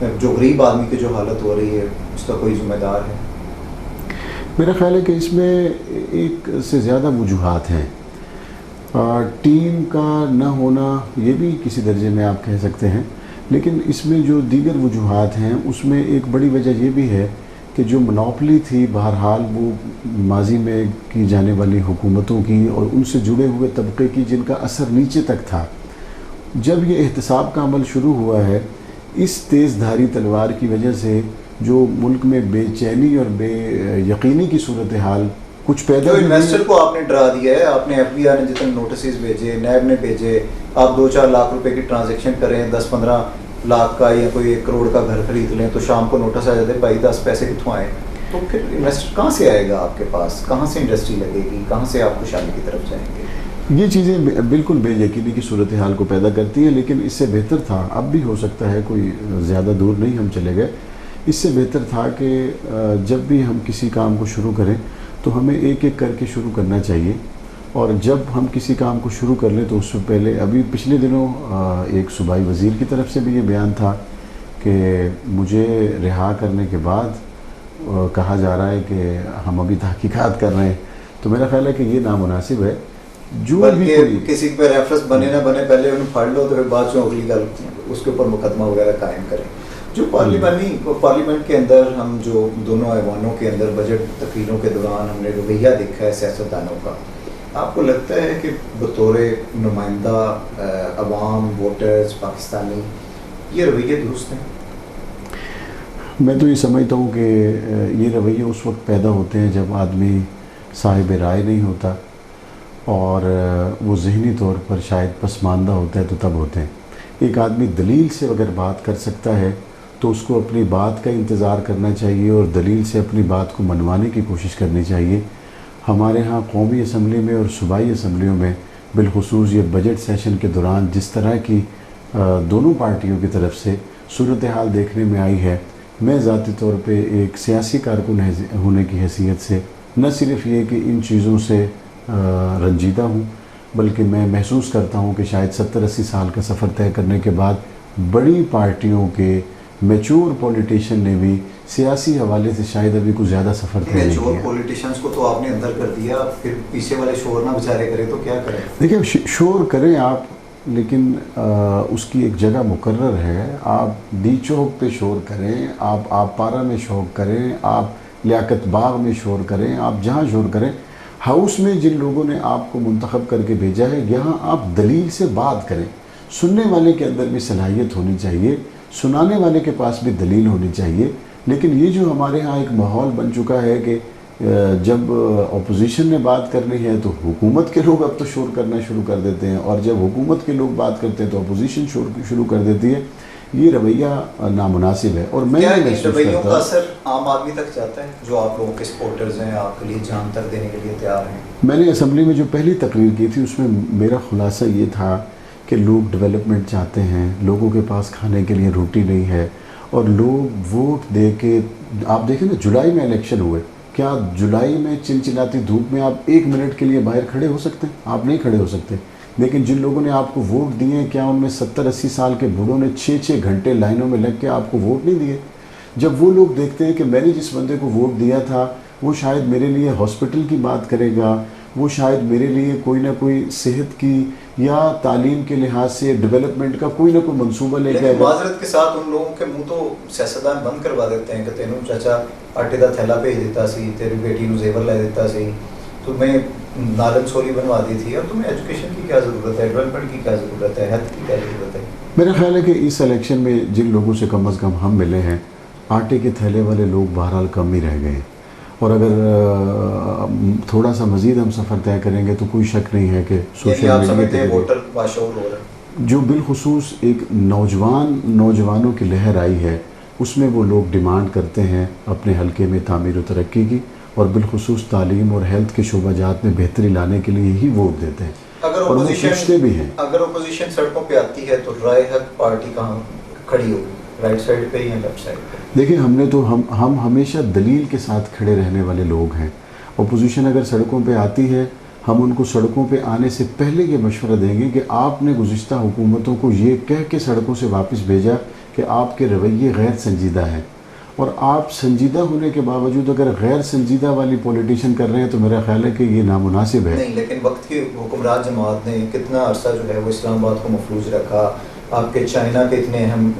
جو غریب آدمی کی جو حالت ہو رہی ہے اس کا کوئی ذمہ دار ہے؟ میرا خیال ہے کہ اس میں ایک سے زیادہ وجوہات ہیں. ٹیم کا نہ ہونا یہ بھی کسی درجے میں آپ کہہ سکتے ہیں، لیکن اس میں جو دیگر وجوہات ہیں اس میں ایک بڑی وجہ یہ بھی ہے کہ جو منوپلی تھی بہرحال وہ ماضی میں کی جانے والی حکومتوں کی اور ان سے جڑے ہوئے طبقے کی، جن کا اثر نیچے تک تھا. جب یہ احتساب کا عمل شروع ہوا ہے، اس تیز دھاری تلوار کی وجہ سے جو ملک میں بے چینی اور بے یقینی کی صورتحال کچھ پیدا جو ہوئی. انویسٹر کو آپ نے ڈرا دیا ہے، آپ نے ایف بی آئی نے جتنے نوٹسز بھیجے، نیب نے بھیجے، آپ 2-4 لاکھ روپے کی ٹرانزیکشن کریں، 10-15 لاکھ کا یا کوئی 1 کروڑ کا گھر خرید لیں تو شام کو نوٹس آ جاتے ہیں بھائی 10 پیسے کتوں آئے. تو پھر انویسٹر کہاں سے آئے گا آپ کے پاس؟ کہاں سے انڈسٹری لگے گی؟ کہاں سے آپ خوشحالی کی طرف جائیں گے؟ یہ چیزیں بالکل بے یقینی کی صورتحال کو پیدا کرتی ہیں، لیکن اس سے بہتر تھا، اب بھی ہو سکتا ہے، کوئی زیادہ دور نہیں ہم چلے گئے، اس سے بہتر تھا کہ جب بھی ہم کسی کام کو شروع کریں تو ہمیں ایک ایک کر کے شروع کرنا چاہیے. اور جب ہم کسی کام کو شروع کر لیں تو اس سے پہلے، ابھی پچھلے دنوں ایک صوبائی وزیر کی طرف سے بھی یہ بیان تھا کہ مجھے رہا کرنے کے بعد کہا جا رہا ہے کہ ہم ابھی تحقیقات کر رہے ہیں. تو میرا خیال ہے کہ یہ نامناسب ہے. جو بھی کوئی کسی پہ ریفرنس بنے نہ بنے، پہلے انہیں پڑھ لو تو پھر بعد میں اگلی گل اس کے اوپر مقدمہ وغیرہ قائم کریں. جو پارلیمنٹ کے اندر ہم جو دونوں ایوانوں کے اندر بجٹ تقریروں کے دوران ہم نے رویہ دیکھا ہے سیاستدانوں کا، آپ کو لگتا ہے کہ بطور نمائندہ عوام، ووٹرز، پاکستانی، یہ رویے درست ہیں؟ میں تو یہ سمجھتا ہوں کہ یہ رویے اس وقت پیدا ہوتے ہیں جب آدمی صاحب رائے نہیں ہوتا اور وہ ذہنی طور پر شاید پسماندہ ہوتا ہے، تو تب ہوتے ہیں. ایک آدمی دلیل سے اگر بات کر سکتا ہے تو اس کو اپنی بات کا انتظار کرنا چاہیے اور دلیل سے اپنی بات کو منوانے کی کوشش کرنی چاہیے. ہمارے ہاں قومی اسمبلی میں اور صوبائی اسمبلیوں میں بالخصوص یہ بجٹ سیشن کے دوران جس طرح کی دونوں پارٹیوں کی طرف سے صورتحال دیکھنے میں آئی ہے، میں ذاتی طور پہ ایک سیاسی کارکن ہونے کی حیثیت سے نہ صرف یہ کہ ان چیزوں سے رنجیدہ ہوں، بلکہ میں محسوس کرتا ہوں کہ شاید 70-80 سال کا سفر طے کرنے کے بعد بڑی پارٹیوں کے میچور پولیٹیشین نے بھی سیاسی حوالے سے شاید ابھی کچھ زیادہ سفر طے نہیں کیا. میچور پولیٹیشینز کو تو آپ نے اندر کر دیا، پھر پیچھے والے شور نہ بیچارے کرے تو کیا کریں؟ دیکھیں، شور کریں آپ، لیکن اس کی ایک جگہ مقرر ہے. آپ ڈی چوک پہ شور کریں، آپ پارہ میں شور کریں، آپ لیاقت باغ میں شور کریں، آپ جہاں شور کریں. ہاؤس میں جن لوگوں نے آپ کو منتخب کر کے بھیجا ہے، یہاں آپ دلیل سے بات کریں. سننے والے کے اندر بھی صلاحیت ہونی چاہیے، سنانے والے کے پاس بھی دلیل ہونی چاہیے. لیکن یہ جو ہمارے ہاں ایک ماحول بن چکا ہے کہ جب اپوزیشن نے بات کرنی ہے تو حکومت کے لوگ اب تو شور کرنا شروع کر دیتے ہیں، اور جب حکومت کے لوگ بات کرتے ہیں تو اپوزیشن شروع کر دیتی ہے. یہ رویہ نامناسب ہے. اور میں کیا یہ محسوس رویوں کرتا کا ہوں، اثر عام آدمی تک جاتا ہے جو آپ لوگوں کے سپورٹرز ہیں، آپ کے لیے جان تک دینے کے لیے تیار ہیں؟ میں نے اسمبلی میں جو پہلی تقریر کی تھی اس میں میرا خلاصہ یہ تھا کہ لوگ ڈیولپمنٹ چاہتے ہیں، لوگوں کے پاس کھانے کے لیے روٹی نہیں ہے، اور لوگ ووٹ دے کے، آپ دیکھیں نا جولائی میں الیکشن ہوئے، کیا جولائی میں چلچلاتی دھوپ میں آپ 1 منٹ کے لیے باہر کھڑے ہو سکتے ہیں؟ آپ نہیں کھڑے ہو سکتے. لیکن جن لوگوں نے آپ کو ووٹ دیے ہیں، کیا ان میں 70-80 سال کے بوڑھوں نے 6-6 گھنٹے لائنوں میں لگ کے آپ کو ووٹ نہیں دیے؟ جب وہ لوگ دیکھتے ہیں کہ میں نے جس بندے کو ووٹ دیا تھا وہ شاید میرے لیے ہاسپٹل کی بات کرے گا، وہ شاید میرے لیے کوئی نہ کوئی صحت کی یا تعلیم کے لحاظ سے ڈیولپمنٹ کا کوئی نہ کوئی منصوبہ لے کے، لیکن معذرت کے ساتھ ان لوگوں کے منہ تو سیاستدان بند کروا دیتے ہیں کہ تینوں چاچا آٹے دا تھیلا بھیج دیتا سی، تیری بیٹی نو زیور لے دیتا سی، تمہیں نالن سولی بنوا دی تھی، اور تمہیں ایجوکیشن کی کیا ضرورت ہے، ڈیولپمنٹ کی کیا ضرورت ہے، ہیلتھ کی کیا ضرورت ہے؟ میرا خیال ہے کہ اس الیکشن میں جن لوگوں سے کم از کم ہم ملے ہیں، آٹے کے تھیلے والے لوگ بہرحال کم ہی رہ گئے ہیں. اور اگر تھوڑا سا مزید ہم سفر طے کریں گے تو کوئی شک نہیں ہے کہ یعنی آپ سمجھتے ہیں ووٹر باشعور ہو رہا ہے؟ جو بالخصوص ایک نوجوانوں کی لہر آئی ہے، اس میں وہ لوگ ڈیمانڈ کرتے ہیں اپنے حلقے میں تعمیر و ترقی کی، اور بالخصوص تعلیم اور ہیلتھ کے شعبہ جات میں بہتری لانے کے لیے ہی ووٹ دیتے ہیں، اور وہ پوچھتے بھی ہیں. اگر اپوزیشن سڑکوں پہ آتی ہے تو رائے حق پارٹی کہاں کھڑی ہوگی، رائٹ سائڈ پہ یا لیفٹ سائڈ پہ؟ دیکھیں، ہم ہمیشہ دلیل کے ساتھ کھڑے رہنے والے لوگ ہیں. اپوزیشن اگر سڑکوں پہ آتی ہے، ہم ان کو سڑکوں پہ آنے سے پہلے یہ مشورہ دیں گے کہ آپ نے گزشتہ حکومتوں کو یہ کہہ کے سڑکوں سے واپس بھیجا کہ آپ کے رویے غیر سنجیدہ ہیں، اور آپ سنجیدہ ہونے کے باوجود اگر غیر سنجیدہ والی پولیٹیشن کر رہے ہیں تو میرا خیال ہے کہ یہ نامناسب ہے۔ نہیں، لیکن وقت کی حکمران جماعت نے کتنا عرصہ جو ہے وہ اسلام آباد کو محفوظ رکھا، آپ کے چائنا کے اتنے اہم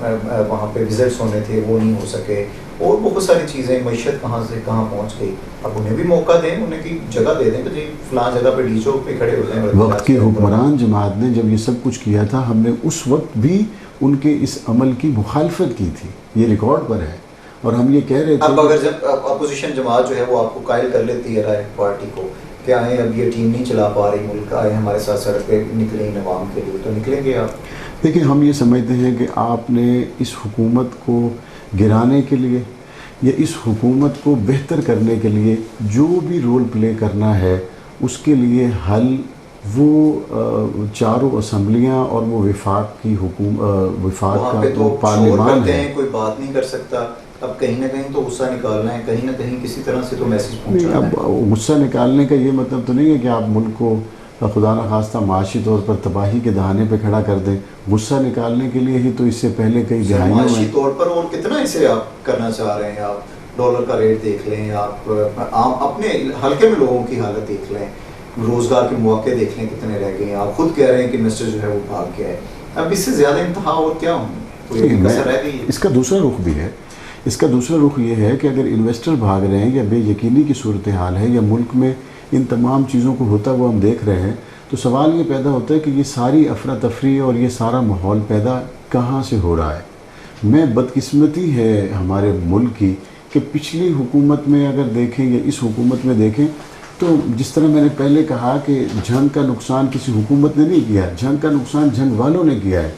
وہاں پہ وزٹس ہونے تھے وہ نہیں ہو سکے، اور بہت ساری چیزیں، معیشت کہاں سے کہاں پہنچ گئی۔ اب انہیں بھی موقع دیں، انہیں کی جگہ دے دیں کہ جی فلاں جگہ پہ ڈی چوک پہ کھڑے ہو جائیں۔ وقت کی حکمران جماعت نے جب یہ سب کچھ کیا تھا، ہم نے اس وقت بھی ان کے اس عمل کی مخالفت کی تھی، یہ ریکارڈ پر ہے، اور ہم یہ کہہ رہے تھے اب اگر جب اپوزیشن جماعت جو ہے وہ آپ کو قائل کر لیتی ہے رائے پارٹی کو کہ آئیں اب یہ ٹیم نہیں چلا پا رہی ملک، آئے ہمارے ساتھ سڑک پہ نکلیں عوام کے لیے، تو نکلیں گے آپ؟ دیکھیں، ہم یہ سمجھتے ہیں کہ آپ نے اس حکومت کو گرانے کے لیے یا اس حکومت کو بہتر کرنے کے لیے جو بھی رول پلے کرنا ہے، اس کے لیے حل وہ چاروں اسمبلیاں اور وہ وفاق کی وفاق وہاں کا پہ تو تو شور پارلیمان کرتے ہے۔ ہیں، کوئی بات نہیں کر سکتا، اب کہیں نہ کہیں تو غصہ نکالنا ہے، کہیں نہ کہیں کسی طرح سے تو میسج نہیں، پہنچانا اب ہے۔ غصہ نکالنے کا یہ مطلب تو نہیں ہے کہ آپ ملک کو خدا نخواستہ معاشی طور پر تباہی کے دہانے پہ کھڑا کر دیں۔ غصہ نکالنے کے لیے ہی تو اس سے پہلے کئی دہائیوں معاشی میں طور پر اور کتنا اسے آپ کرنا چاہ رہے ہیں؟ آپ ڈالر کا ریٹ دیکھ لیں، آپ اپنے حلقے میں لوگوں کی حالت دیکھ لیں، روزگار کے مواقع دیکھ لیں کتنے رہ گئے ہیں۔ آپ خود کہہ رہے ہیں کہ منسٹر جو ہے وہ بھاگ گیا ہے، اب اس سے زیادہ انتہا اور کیا ہوں کوئی کسر رہ گئی ہے؟ اس کا دوسرا رخ بھی ہے۔ اس کا دوسرا رخ یہ ہے کہ اگر انویسٹر بھاگ رہے ہیں یا بے یقینی کی صورتحال ہے یا ملک میں ان تمام چیزوں کو ہوتا ہوا ہم دیکھ رہے ہیں، تو سوال یہ پیدا ہوتا ہے کہ یہ ساری افراتفری اور یہ سارا ماحول پیدا کہاں سے ہو رہا ہے؟ میں بدقسمتی ہے ہمارے ملک کی کہ پچھلی حکومت میں اگر دیکھیں یا اس حکومت میں دیکھیں تو جس طرح میں نے پہلے کہا کہ جنگ کا نقصان کسی حکومت نے نہیں کیا، جنگ کا نقصان جنگ والوں نے کیا ہے۔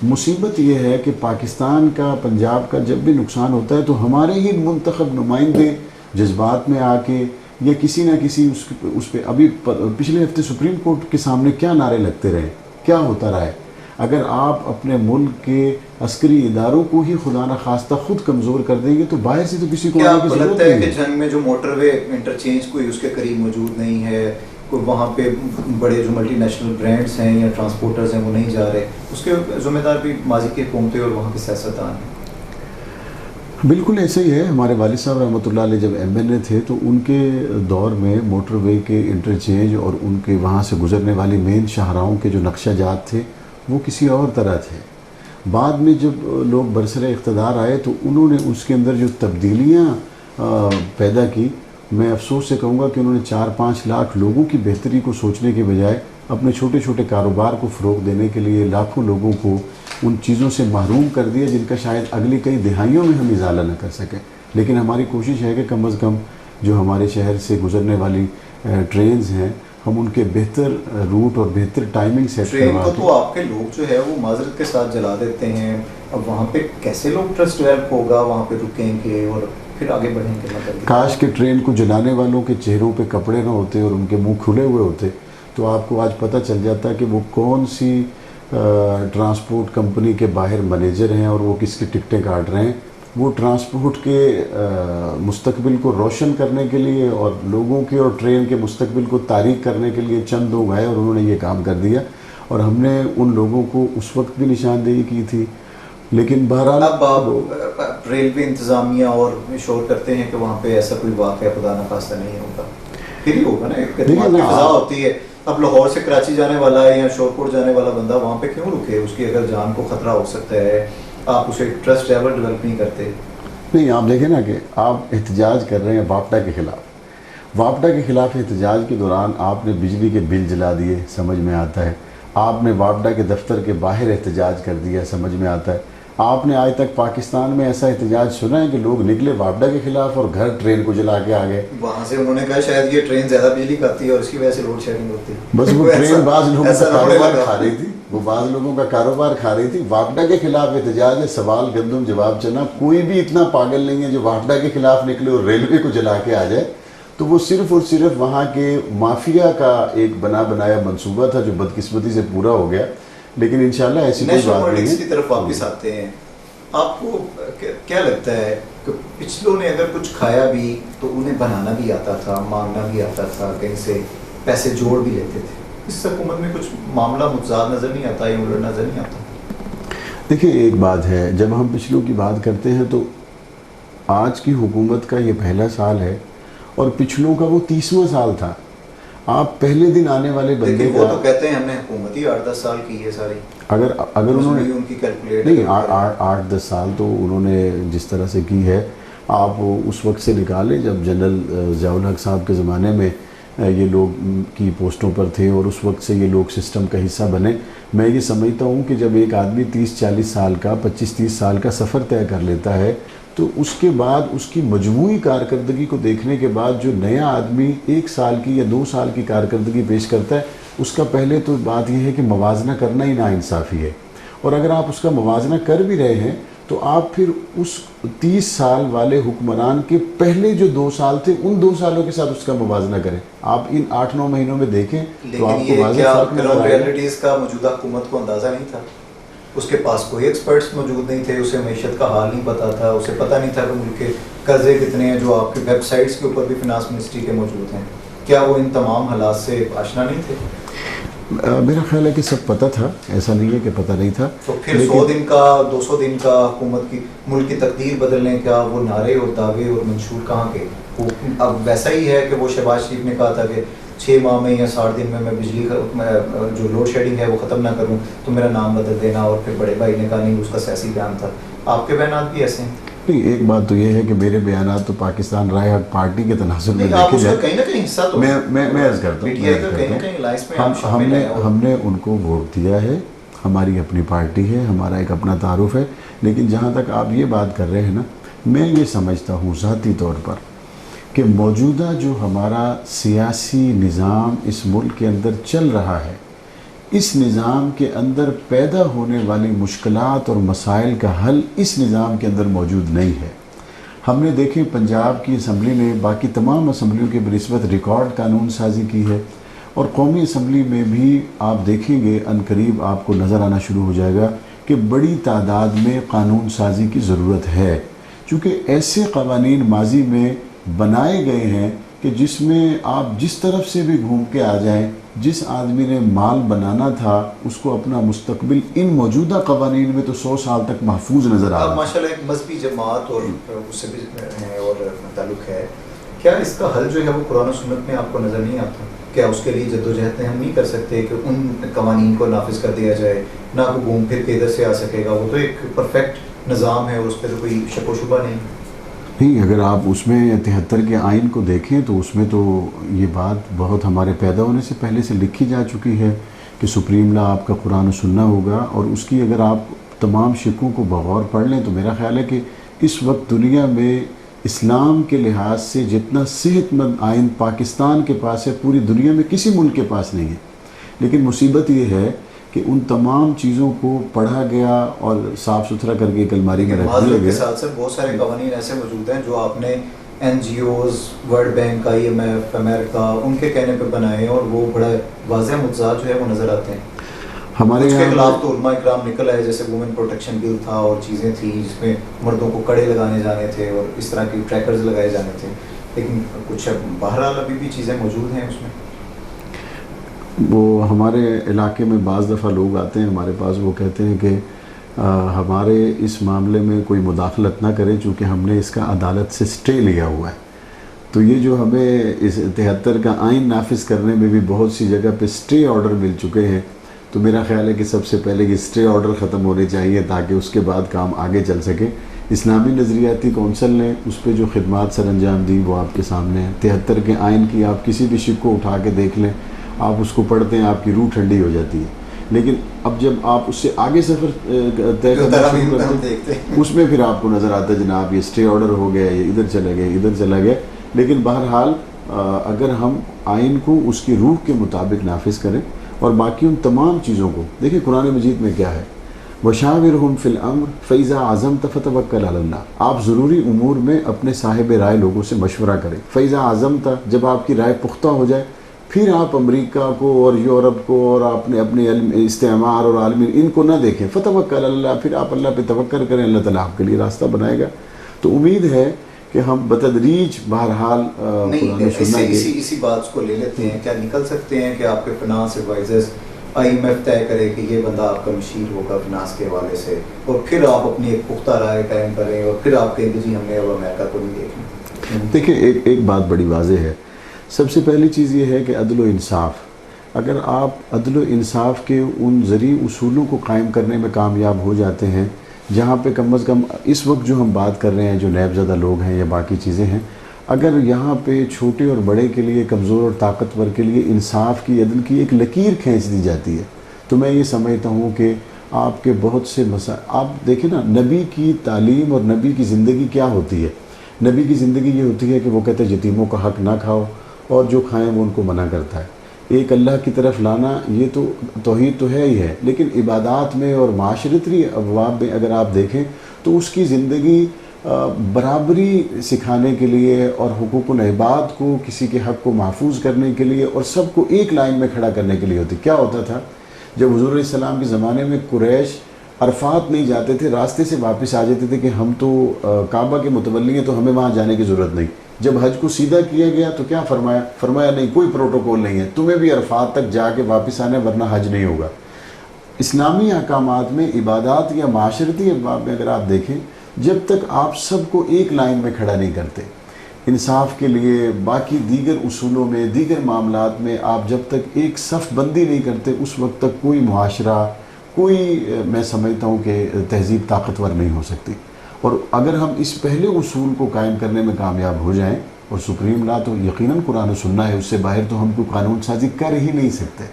مصیبت یہ ہے کہ پاکستان کا، پنجاب کا جب بھی نقصان ہوتا ہے تو ہمارے ہی منتخب نمائندے جذبات میں آ کے یا کسی نہ کسی اس پہ، ابھی پچھلے ہفتے سپریم کورٹ کے سامنے کیا نعرے لگتے رہے، کیا ہوتا رہا ہے؟ اگر آپ اپنے ملک کے عسکری اداروں کو ہی خدا نخواستہ خود کمزور کر دیں گے تو باہر سے تو کسی کو کیا آنے آپ کی کو ضرورت لگتا ہے نہیں کہ ہے۔ جنگ میں جو موٹر وے انٹرچینج کوئی اس کے قریب موجود نہیں ہے، کوئی وہاں پہ بڑے جو ملٹی نیشنل برانڈز ہیں یا ٹرانسپورٹرز ہیں وہ نہیں جا رہے، اس کے ذمہ دار بھی ماضی کی حکومتیں اور وہاں کے سیاستدان ہیں؟ بالکل ایسے ہی ہے۔ ہمارے والد صاحب رحمۃ اللہ علیہ جب ایم این اے تھے تو ان کے دور میں موٹر وے کے انٹرچینج اور ان کے وہاں سے گزرنے والی مین شاہراہوں کے جو نقشہ جات تھے وہ کسی اور طرح تھے۔ بعد میں جب لوگ برسر اقتدار آئے تو انہوں نے اس کے اندر جو تبدیلیاں پیدا کی، میں افسوس سے کہوں گا کہ انہوں نے 4-5 لاکھ لوگوں کی بہتری کو سوچنے کے بجائے اپنے چھوٹے چھوٹے کاروبار کو فروغ دینے کے لیے لاکھوں لوگوں کو ان چیزوں سے محروم کر دیا جن کا شاید اگلی کئی دہائیوں میں ہم ازالہ نہ کر سکیں۔ لیکن ہماری کوشش ہے کہ کم از کم جو ہمارے شہر سے گزرنے والی ٹرینز ہیں ہم ان کے بہتر روٹ اور بہتر ٹائمنگ سیٹ ٹرین کروا کو کے۔ تو آپ کے لوگ جو ہے وہ معذرت کے ساتھ جلا دیتے ہیں، اب وہاں پہ کیسے لوگ ٹرسٹ ڈیولپ ہوگا، وہاں پہ رکیں گے اور پھر آگے بڑھیں گے؟ مطلب کاش کے ٹرین کو جلانے والوں کے چہروں پہ کپڑے نہ ہوتے اور ان کے منہ کھلے ہوئے ہوتے تو آپ کو آج پتہ چل جاتا کہ وہ کون سی ٹرانسپورٹ کمپنی کے باہر مینیجر ہیں اور وہ کس کی ٹکٹیں کاٹ رہے ہیں۔ وہ ٹرانسپورٹ کے مستقبل کو روشن کرنے کے لیے اور لوگوں کے اور ٹرین کے مستقبل کو تاریک کرنے کے لیے چند لوگ آئے اور انہوں نے یہ کام کر دیا، اور ہم نے ان لوگوں کو اس وقت بھی نشاندہی کی تھی۔ لیکن بہرحال اب آپ ریلوے انتظامیہ اور شور کرتے ہیں کہ وہاں پہ ایسا کوئی واقعہ خدا نخواستہ نہیں ہوگا، پھر ہی ہوگا نا، ایک اعتماد کی فضا ہوتی ہے۔ اب لاہور سے کراچی جانے والا ہے یا شورپور جانے والا بندہ وہاں پہ کیوں رکے؟ اس کی اگر جان کو خطرہ ہو سکتا ہے، آپ اسے ٹرسٹ لیول ڈیولپ نہیں کرتے؟ نہیں، آپ دیکھیں نا کہ آپ احتجاج کر رہے ہیں واپڈا کے خلاف، واپڈا کے خلاف احتجاج کے دوران آپ نے بجلی کے بل جلا دیے، سمجھ میں آتا ہے۔ آپ نے واپڈا کے دفتر کے باہر احتجاج کر دیا، سمجھ میں آتا ہے۔ آپ نے آج تک پاکستان میں ایسا احتجاج سنا ہے کہ لوگ نکلے واپڈا کے خلاف اور گھر ٹرین کو جلا کے آ گئے؟ وہاں سے انہوں نے کہا شاید یہ ٹرین زیادہ بجلی کھاتی ہے اور اس کی وجہ سے لوڈ شیڈنگ ہوتی ہے۔ بس وہ ٹرین بعض لوگوں کا کاروبار لگا کھا رہی تھی، وہ بعض لوگوں کا کاروبار کھا رہی تھی۔ واپڈا کے خلاف احتجاج ہے، سوال گندم جواب چنا۔ کوئی بھی اتنا پاگل نہیں ہے جو واپڈا کے خلاف نکلے اور ریلوے کو جلا کے آ جائے۔ تو وہ صرف اور صرف وہاں کے مافیا کا ایک بنا بنایا منصوبہ تھا جو بدقسمتی سے پورا ہو گیا، لیکن انشاءاللہ ایسی کوئی نیشنل بات نہیں پولیٹکس ہے۔ کی طرف واپس آتے ہیں، آپ کو کیا لگتا ہے کہ پچھلوں نے اگر کچھ کھایا بھی تو انہیں بنانا بھی آتا تھا، مانگنا بھی آتا تھا، کہیں سے پیسے جوڑ بھی لیتے تھے؟ اس حکومت میں کچھ معاملہ متضاد نظر نہیں آتا یا الٹ نظر نہیں آتا؟ دیکھیں ایک بات ہے، جب ہم پچھلوں کی بات کرتے ہیں تو آج کی حکومت کا یہ پہلا سال ہے اور پچھلوں کا وہ 30واں سال تھا. آپ پہلے دن آنے والے بندے لیکن وہ تو کہتے ہیں ہم نے حکومت ہی 8-10 سال کی ہے ساری. اگر انہوں نے ان کی کیلکولیٹ نہیں 8-10 سال تو انہوں نے جس طرح سے کی ہے، آپ اس وقت سے نکالیں جب جنرل ضیاء الحق صاحب کے زمانے میں یہ لوگ کی پوسٹوں پر تھے اور اس وقت سے یہ لوگ سسٹم کا حصہ بنے. میں یہ سمجھتا ہوں کہ جب ایک آدمی 30-40 سال کا 25-30 سال کا سفر طے کر لیتا ہے تو اس کے بعد اس کی مجموعی کارکردگی کو دیکھنے کے بعد جو نیا آدمی 1 سال کی یا 2 سال کی کارکردگی پیش کرتا ہے اس کا پہلے تو بات یہ ہے کہ موازنہ کرنا ہی ناانصافی ہے. اور اگر آپ اس کا موازنہ کر بھی رہے ہیں تو آپ پھر اس 30 سال والے حکمران کے پہلے جو 2 سال تھے ان 2 سالوں کے ساتھ اس کا موازنہ کریں. آپ ان 8-9 مہینوں میں دیکھیں تو آپ کو واضح فرق نظر آئے گا. ریئلٹیز کا موجودہ حکومت کو اندازہ نہیں تھا، اس کے پاس کوئی ایکسپرٹس موجود نہیں تھے، اسے معیشت کا حال نہیں پتا تھا، اسے پتہ نہیں تھا کہ ملک کے قرضے کتنے ہیں جو آپ کے ویب سائٹس کے اوپر بھی فنانس منسٹری کے موجود ہیں. کیا وہ ان تمام حالات سے آشنا نہیں تھے؟ میرا خیال ہے کہ سب پتہ تھا، ایسا نہیں ہے کہ پتہ نہیں تھا. تو پھر 100 دن کا 200 دن کا حکومت کی ملک کی تقدیر بدلنے کا وہ نعرے اور دعوے اور منشور کہاں کے؟ اب ویسا ہی ہے کہ وہ شہباز شریف نے کہا تھا کہ 6 ماہ میں یا 60 دن میں بجلی جو لوڈ شیڈنگ ہے وہ ختم نہ کروں تو میرا نام بدل دینا. اور پھر بڑے بھائی نے کہا نہیں، اس کا سیاسی بیان تھا. آپ کے بیانات بھی ایسے ہیں؟ نہیں، ایک بات تو یہ ہے کہ میرے بیانات تو پاکستان رائے حق پارٹی کے تناظر میں دیکھے جائے. کہیں نہ کہیں حصہ تو میں عرض کرتا ہوں، ہم نے ان کو ووٹ دیا ہے، ہماری اپنی پارٹی ہے، ہمارا ایک اپنا تعارف ہے. لیکن جہاں تک آپ یہ بات کر رہے ہیں نا، میں یہ سمجھتا ہوں ذاتی طور پر کہ موجودہ جو ہمارا سیاسی نظام اس ملک کے اندر چل رہا ہے، اس نظام کے اندر پیدا ہونے والی مشکلات اور مسائل کا حل اس نظام کے اندر موجود نہیں ہے. ہم نے دیکھیں پنجاب کی اسمبلی نے باقی تمام اسمبلیوں کے بنسبت ریکارڈ قانون سازی کی ہے، اور قومی اسمبلی میں بھی آپ دیکھیں گے عنقریب آپ کو نظر آنا شروع ہو جائے گا کہ بڑی تعداد میں قانون سازی کی ضرورت ہے. چونکہ ایسے قوانین ماضی میں بنائے گئے ہیں کہ جس میں آپ جس طرف سے بھی گھوم کے آ جائیں، جس آدمی نے مال بنانا تھا اس کو اپنا مستقبل ان موجودہ قوانین میں تو 100 سال تک محفوظ نظر آ رہا ہے. ماشاءاللہ ایک مذہبی جماعت اور اس سے بھی ہے اور تعلق ہے، کیا اس کا حل جو ہے وہ قرآن و سنت میں آپ کو نظر نہیں آتا؟ کیا اس کے لیے جدوجہد ہم نہیں کر سکتے کہ ان قوانین کو نافذ کر دیا جائے؟ نہ کوئی گھوم پھر کے ادھر سے آ سکے گا، وہ تو ایک پرفیکٹ نظام ہے اور اس پہ تو کوئی شک و شبہ نہیں. نہیں، اگر آپ اس میں 73 کے آئین کو دیکھیں تو اس میں تو یہ بات بہت ہمارے پیدا ہونے سے پہلے سے لکھی جا چکی ہے کہ سپریم لا آپ کا قرآن و سننا ہوگا. اور اس کی اگر آپ تمام شکوں کو بغور پڑھ لیں تو میرا خیال ہے کہ اس وقت دنیا میں اسلام کے لحاظ سے جتنا صحت مند آئین پاکستان کے پاس ہے پوری دنیا میں کسی ملک کے پاس نہیں ہے. لیکن مصیبت یہ ہے کہ ان تمام چیزوں کو پڑھا گیا اور صاف ستھرا کر کے ایک الماری میں رکھ دیا گیا. کے ساتھ ساتھ بہت سارے قوانین ایسے موجود ہیں جو آپ نے NGOs، ورلڈ بینک، IMF، امریکہ ان کے کہنے پہ بنائے اور وہ بڑا واضح متضاد جو ہے وہ نظر آتے ہیں. ہمارے اس کے خلاف تو علماء اکرام نکل آئے، جیسے وومن پروٹیکشن بل تھا اور چیزیں تھیں جس میں مردوں کو کڑے لگانے جانے تھے اور اس طرح کی ٹریکرز لگائے جانے تھے. لیکن کچھ بہرحال ابھی بھی چیزیں موجود ہیں اس میں. وہ ہمارے علاقے میں بعض دفعہ لوگ آتے ہیں ہمارے پاس، وہ کہتے ہیں کہ ہمارے اس معاملے میں کوئی مداخلت نہ کرے چونکہ ہم نے اس کا عدالت سے سٹے لیا ہوا ہے. تو یہ جو ہمیں اس 73 کا آئین نافذ کرنے میں بھی بہت سی جگہ پہ سٹے آرڈر مل چکے ہیں. تو میرا خیال ہے کہ سب سے پہلے یہ سٹے آرڈر ختم ہونے چاہیے تاکہ اس کے بعد کام آگے چل سکے. اسلامی نظریاتی کونسل نے اس پہ جو خدمات سر انجام دی وہ آپ کے سامنے ہیں. 73 کے آئین کی آپ کسی بھی شق کو اٹھا کے دیکھ لیں، آپ اس کو پڑھتے ہیں آپ کی روح ٹھنڈی ہو جاتی ہے. لیکن اب جب آپ اس سے آگے سفر طے کرنا شروع کرتے ہیں اس میں پھر آپ کو نظر آتا ہے جناب یہ سٹے آرڈر ہو گیا، یہ ادھر چلا گیا ادھر چلا گیا. لیکن بہرحال اگر ہم آئین کو اس کی روح کے مطابق نافذ کریں اور باقی ان تمام چیزوں کو دیکھیں، قرآن مجید میں کیا ہے، وَشَاوِرْهُمْ فِي الْأَمْرِ فَإِذَا عَزَمْتَ فَتَوَكَّلْ عَلَى اللَّهِ. آپ ضروری امور میں اپنے صاحب رائے لوگوں سے مشورہ کریں. فَإِذَا عَزَمْتَ، جب آپ کی رائے پختہ ہو جائے پھر آپ امریکہ کو اور یورپ کو اور اپنے استعمار اور عالمین ان کو نہ دیکھیں. فَتَوَكَّلْ عَلَى اللَّهِ، پھر آپ اللہ پہ توکل کریں، اللہ تعالیٰ آپ کے لیے راستہ بنائے گا. تو امید ہے کہ ہم بتدریج بہرحال اسی بات کو لے لیتے ہیں. کیا نکل سکتے ہیں کہ آپ کے فنانس ایڈوائزرز IMF طے کرے کہ یہ بندہ آپ کا مشیر ہوگا فنانس کے حوالے سے، اور پھر آپ اپنی ایک پختہ رائے قائم کریں اور پھر آپ کہیں کہ جی ہم نے اب امریکہ کو نہیں دیکھنا؟ دیکھیں ایک بات بڑی واضح ہے. سب سے پہلی چیز یہ ہے کہ عدل و انصاف. اگر آپ عدل و انصاف کے ان زرعی اصولوں کو قائم کرنے میں کامیاب ہو جاتے ہیں، جہاں پہ کم از کم اس وقت جو ہم بات کر رہے ہیں، جو نیب زدہ لوگ ہیں یا باقی چیزیں ہیں، اگر یہاں پہ چھوٹے اور بڑے کے لیے، کمزور اور طاقتور کے لیے انصاف کی، عدل کی ایک لکیر کھینچ دی جاتی ہے، تو میں یہ سمجھتا ہوں کہ آپ کے بہت سے مسائل. آپ دیکھیں نا، نبی کی تعلیم اور نبی کی زندگی کیا ہوتی ہے؟ نبی کی زندگی یہ ہوتی ہے کہ وہ کہتے ہیں یتیموں کا حق نہ کھاؤ، اور جو کھائیں وہ ان کو منع کرتا ہے. ایک اللہ کی طرف لانا، یہ تو توحید تو ہے ہی ہے، لیکن عبادات میں اور معاشرتی ابواب میں اگر آپ دیکھیں تو اس کی زندگی برابری سکھانے کے لیے اور حقوق العباد کو، کسی کے حق کو محفوظ کرنے کے لیے اور سب کو ایک لائن میں کھڑا کرنے کے لیے ہوتی. کیا ہوتا تھا جب حضور علیہ السلام کے زمانے میں قریش عرفات نہیں جاتے تھے، راستے سے واپس آ جاتے تھے کہ ہم تو کعبہ کے متولی ہیں تو ہمیں وہاں جانے کی ضرورت نہیں. جب حج کو سیدھا کیا گیا تو کیا فرمایا نہیں، کوئی پروٹوکول نہیں ہے، تمہیں بھی عرفات تک جا کے واپس آنا ہے ورنہ حج نہیں ہوگا. اسلامی احکامات میں، عبادات یا معاشرتی ابواب میں اگر آپ دیکھیں، جب تک آپ سب کو ایک لائن میں کھڑا نہیں کرتے انصاف کے لیے، باقی دیگر اصولوں میں، دیگر معاملات میں آپ جب تک ایک صف بندی نہیں کرتے، اس وقت تک کوئی معاشرہ، کوئی میں سمجھتا ہوں کہ تہذیب طاقتور نہیں ہو سکتی. اور اگر ہم اس پہلے اصول کو قائم کرنے میں کامیاب ہو جائیں، اور سپریم لا تو یقیناً قرآن و سننا ہے، اس سے باہر تو ہم کوئی قانون سازی کر ہی نہیں سکتے،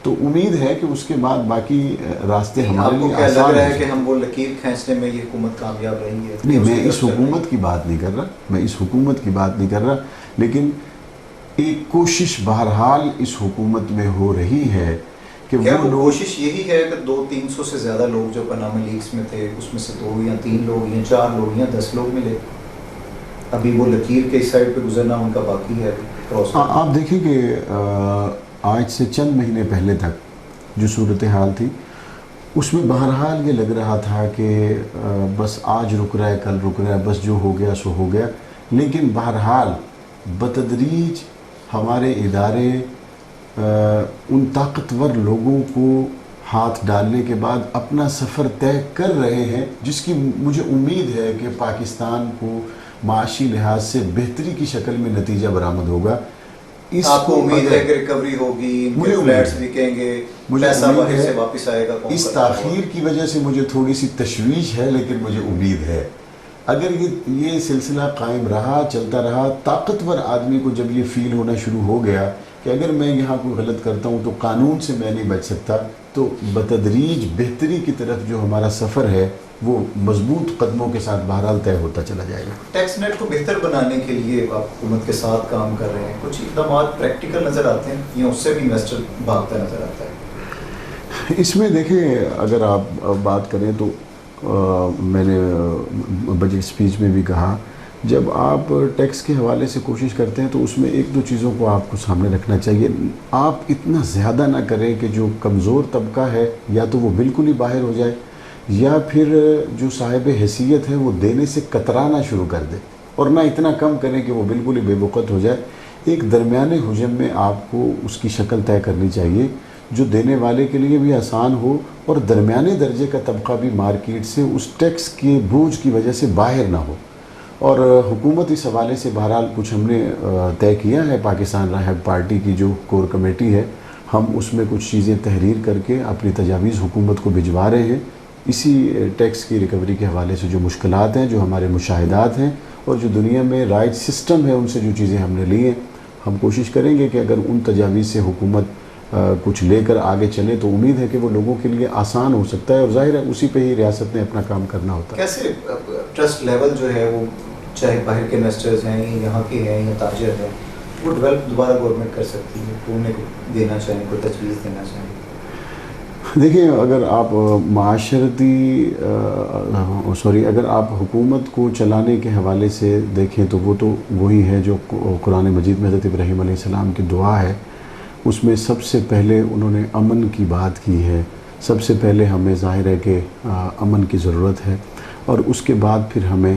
تو امید ہے کہ اس کے بعد باقی راستے ہمارے لیے آسان. آپ کو کیا لگ رہا ہے کہ ہم وہ لکیر کھینچنے میں یہ حکومت کامیاب رہی ہے؟ نہیں، میں اس حکومت کی بات نہیں کر رہا، لیکن ایک کوشش بہرحال اس حکومت میں ہو رہی ہے کہ کیا وہ لوگ. کوشش یہی ہے کہ 200-300 سے زیادہ لوگ جو پاناما لیکس میں تھے، اس میں سے 2 یا 3 لوگ یا 4 لوگ یا 10 لوگ ملے؟ ابھی وہ لکیر کے اس سائڈ پہ گزرنا ان کا باقی ہے. آپ دیکھیں کہ آج سے چند مہینے پہلے تک جو صورتحال تھی، اس میں بہرحال یہ لگ رہا تھا کہ بس آج رک رہا ہے، کل رک رہا ہے، بس جو ہو گیا سو ہو گیا. لیکن بہرحال بتدریج ہمارے ادارے ان طاقتور لوگوں کو ہاتھ ڈالنے کے بعد اپنا سفر طے کر رہے ہیں، جس کی مجھے امید ہے کہ پاکستان کو معاشی لحاظ سے بہتری کی شکل میں نتیجہ برآمد ہوگا. آپ کو امید ہے کہ ریکوری ہوگی، مجھے فلیٹس بکیں گے، پیسہ باہر سے واپس آئے گا؟ اس تاخیر کی وجہ سے مجھے تھوڑی سی تشویش ہے، لیکن مجھے امید ہے اگر یہ سلسلہ قائم رہا، چلتا رہا، طاقتور آدمی کو جب یہ فیل ہونا شروع ہو گیا کہ اگر میں یہاں کوئی غلط کرتا ہوں تو قانون سے میں نہیں بچ سکتا، تو بتدریج بہتری کی طرف جو ہمارا سفر ہے وہ مضبوط قدموں کے ساتھ بہرحال طے ہوتا چلا جائے گا. ٹیکس نیٹ کو بہتر بنانے کے لیے آپ حکومت کے ساتھ کام کر رہے ہیں، کچھ اقدامات پریکٹیکل نظر آتے ہیں یا اس سے بھی انویسٹر بھاگتا نظر آتا ہے؟ اس میں دیکھیں، اگر آپ بات کریں تو میں نے بجٹ سپیچ میں بھی کہا، جب آپ ٹیکس کے حوالے سے کوشش کرتے ہیں تو اس میں 1-2 چیزوں کو آپ کو سامنے رکھنا چاہیے. آپ اتنا زیادہ نہ کریں کہ جو کمزور طبقہ ہے یا تو وہ بالکل ہی باہر ہو جائے، یا پھر جو صاحب حیثیت ہے وہ دینے سے کترانا شروع کر دے، اور نہ اتنا کم کریں کہ وہ بالکل ہی بے وقت ہو جائے. ایک درمیانے حجم میں آپ کو اس کی شکل طے کرنی چاہیے جو دینے والے کے لیے بھی آسان ہو اور درمیانے درجے کا طبقہ بھی مارکیٹ سے اس ٹیکس کے بوجھ کی وجہ سے باہر نہ ہو. اور حکومت اس حوالے سے بہرحال کچھ ہم نے طے کیا ہے. پاکستان راہب پارٹی کی جو کور کمیٹی ہے، ہم اس میں کچھ چیزیں تحریر کر کے اپنی تجاویز حکومت کو بھجوا رہے ہیں. اسی ٹیکس کی ریکوری کے حوالے سے جو مشکلات ہیں، جو ہمارے مشاہدات ہیں اور جو دنیا میں رائٹ سسٹم ہے، ان سے جو چیزیں ہم نے لی ہیں، ہم کوشش کریں گے کہ اگر ان تجاویز سے حکومت کچھ لے کر آگے چلے تو امید ہے کہ وہ لوگوں کے لیے آسان ہو سکتا ہے، اور ظاہر ہے اسی پہ ہی ریاست نے اپنا کام کرنا ہوتا ہے. کیسے ٹرسٹ لیول جو ہے وہ، چاہے باہر کے انویسٹرز ہیں، یہاں کے ہیں یا تاجر ہیں، وہ ڈیولپ دوبارہ گورنمنٹ کر سکتی ہے؟ تو انہیں دینا چاہیں، کوئی تجویز دینا چاہیں؟ دیکھیں، اگر آپ اگر آپ حکومت کو چلانے کے حوالے سے دیکھیں تو وہ تو وہی ہے جو قرآن مجید میں حضرت ابراہیم علیہ السلام کی دعا ہے. اس میں سب سے پہلے انہوں نے امن کی بات کی ہے. سب سے پہلے ہمیں ظاہر ہے کہ امن کی ضرورت ہے، اور اس کے بعد پھر ہمیں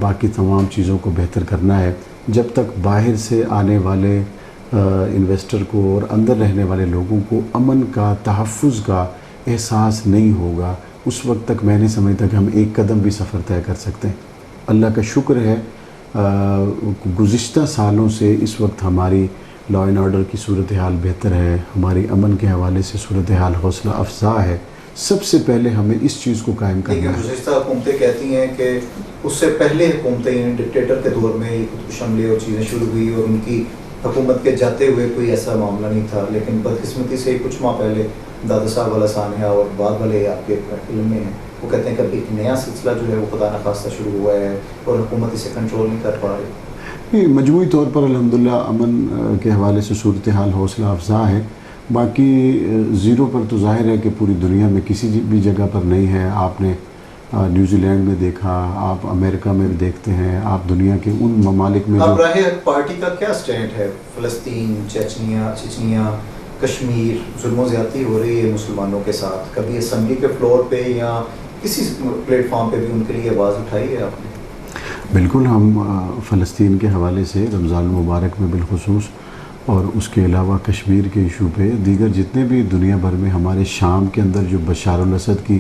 باقی تمام چیزوں کو بہتر کرنا ہے. جب تک باہر سے آنے والے انویسٹر کو اور اندر رہنے والے لوگوں کو امن کا، تحفظ کا احساس نہیں ہوگا، اس وقت تک میں نہیں سمجھتا کہ ہم ایک قدم بھی سفر طے کر سکتے ہیں۔ اللہ کا شکر ہے گزشتہ سالوں سے اس وقت ہماری لا اینڈ آرڈر کی صورتحال بہتر ہے، ہماری امن کے حوالے سے صورتحال حوصلہ افزا ہے۔ سب سے پہلے ہمیں اس چیز کو قائم کرنا ہے۔ گزشتہ حکومتیں کہتی ہیں کہ اس سے پہلے حکومتیں ڈکٹیٹر کے دور میں یہ خودکش حملے اور چیزیں شروع ہوئی اور ان کی حکومت کے جاتے ہوئے کوئی ایسا معاملہ نہیں تھا، لیکن بدقسمتی سے کچھ ماہ پہلے دادا صاحب والا سانحہ اور بعد والے آپ کے علم میں ہیں، وہ کہتے ہیں کہ ایک نیا سلسلہ جو ہے وہ خدا نخواستہ شروع ہوا ہے اور حکومت اسے کنٹرول نہیں کر پا رہی۔ مجموعی طور پر الحمدللہ امن کے حوالے سے صورتحال حوصلہ افزا ہے۔ باقی زیرو پر تو ظاہر ہے کہ پوری دنیا میں کسی بھی جگہ پر نہیں ہے۔ آپ نے نیوزی لینڈ میں دیکھا، آپ امریکہ میں بھی دیکھتے ہیں، آپ دنیا کے ان ممالک میں اب راہ پارٹی کا کیا سٹینڈ ہے؟ فلسطین، چچنیا، کشمیر، ظلم و زیادتی ہو رہی ہے مسلمانوں کے ساتھ، کبھی اسمبلی کے فلور پہ یا کسی پلیٹ فارم پہ بھی ان کے لیے آواز اٹھائی ہے آپ نے؟ بالکل، ہم فلسطین کے حوالے سے رمضان المبارک میں بالخصوص اور اس کے علاوہ کشمیر کے ایشو پہ دیگر جتنے بھی دنیا بھر میں ہمارے شام کے اندر جو بشار الاسد کی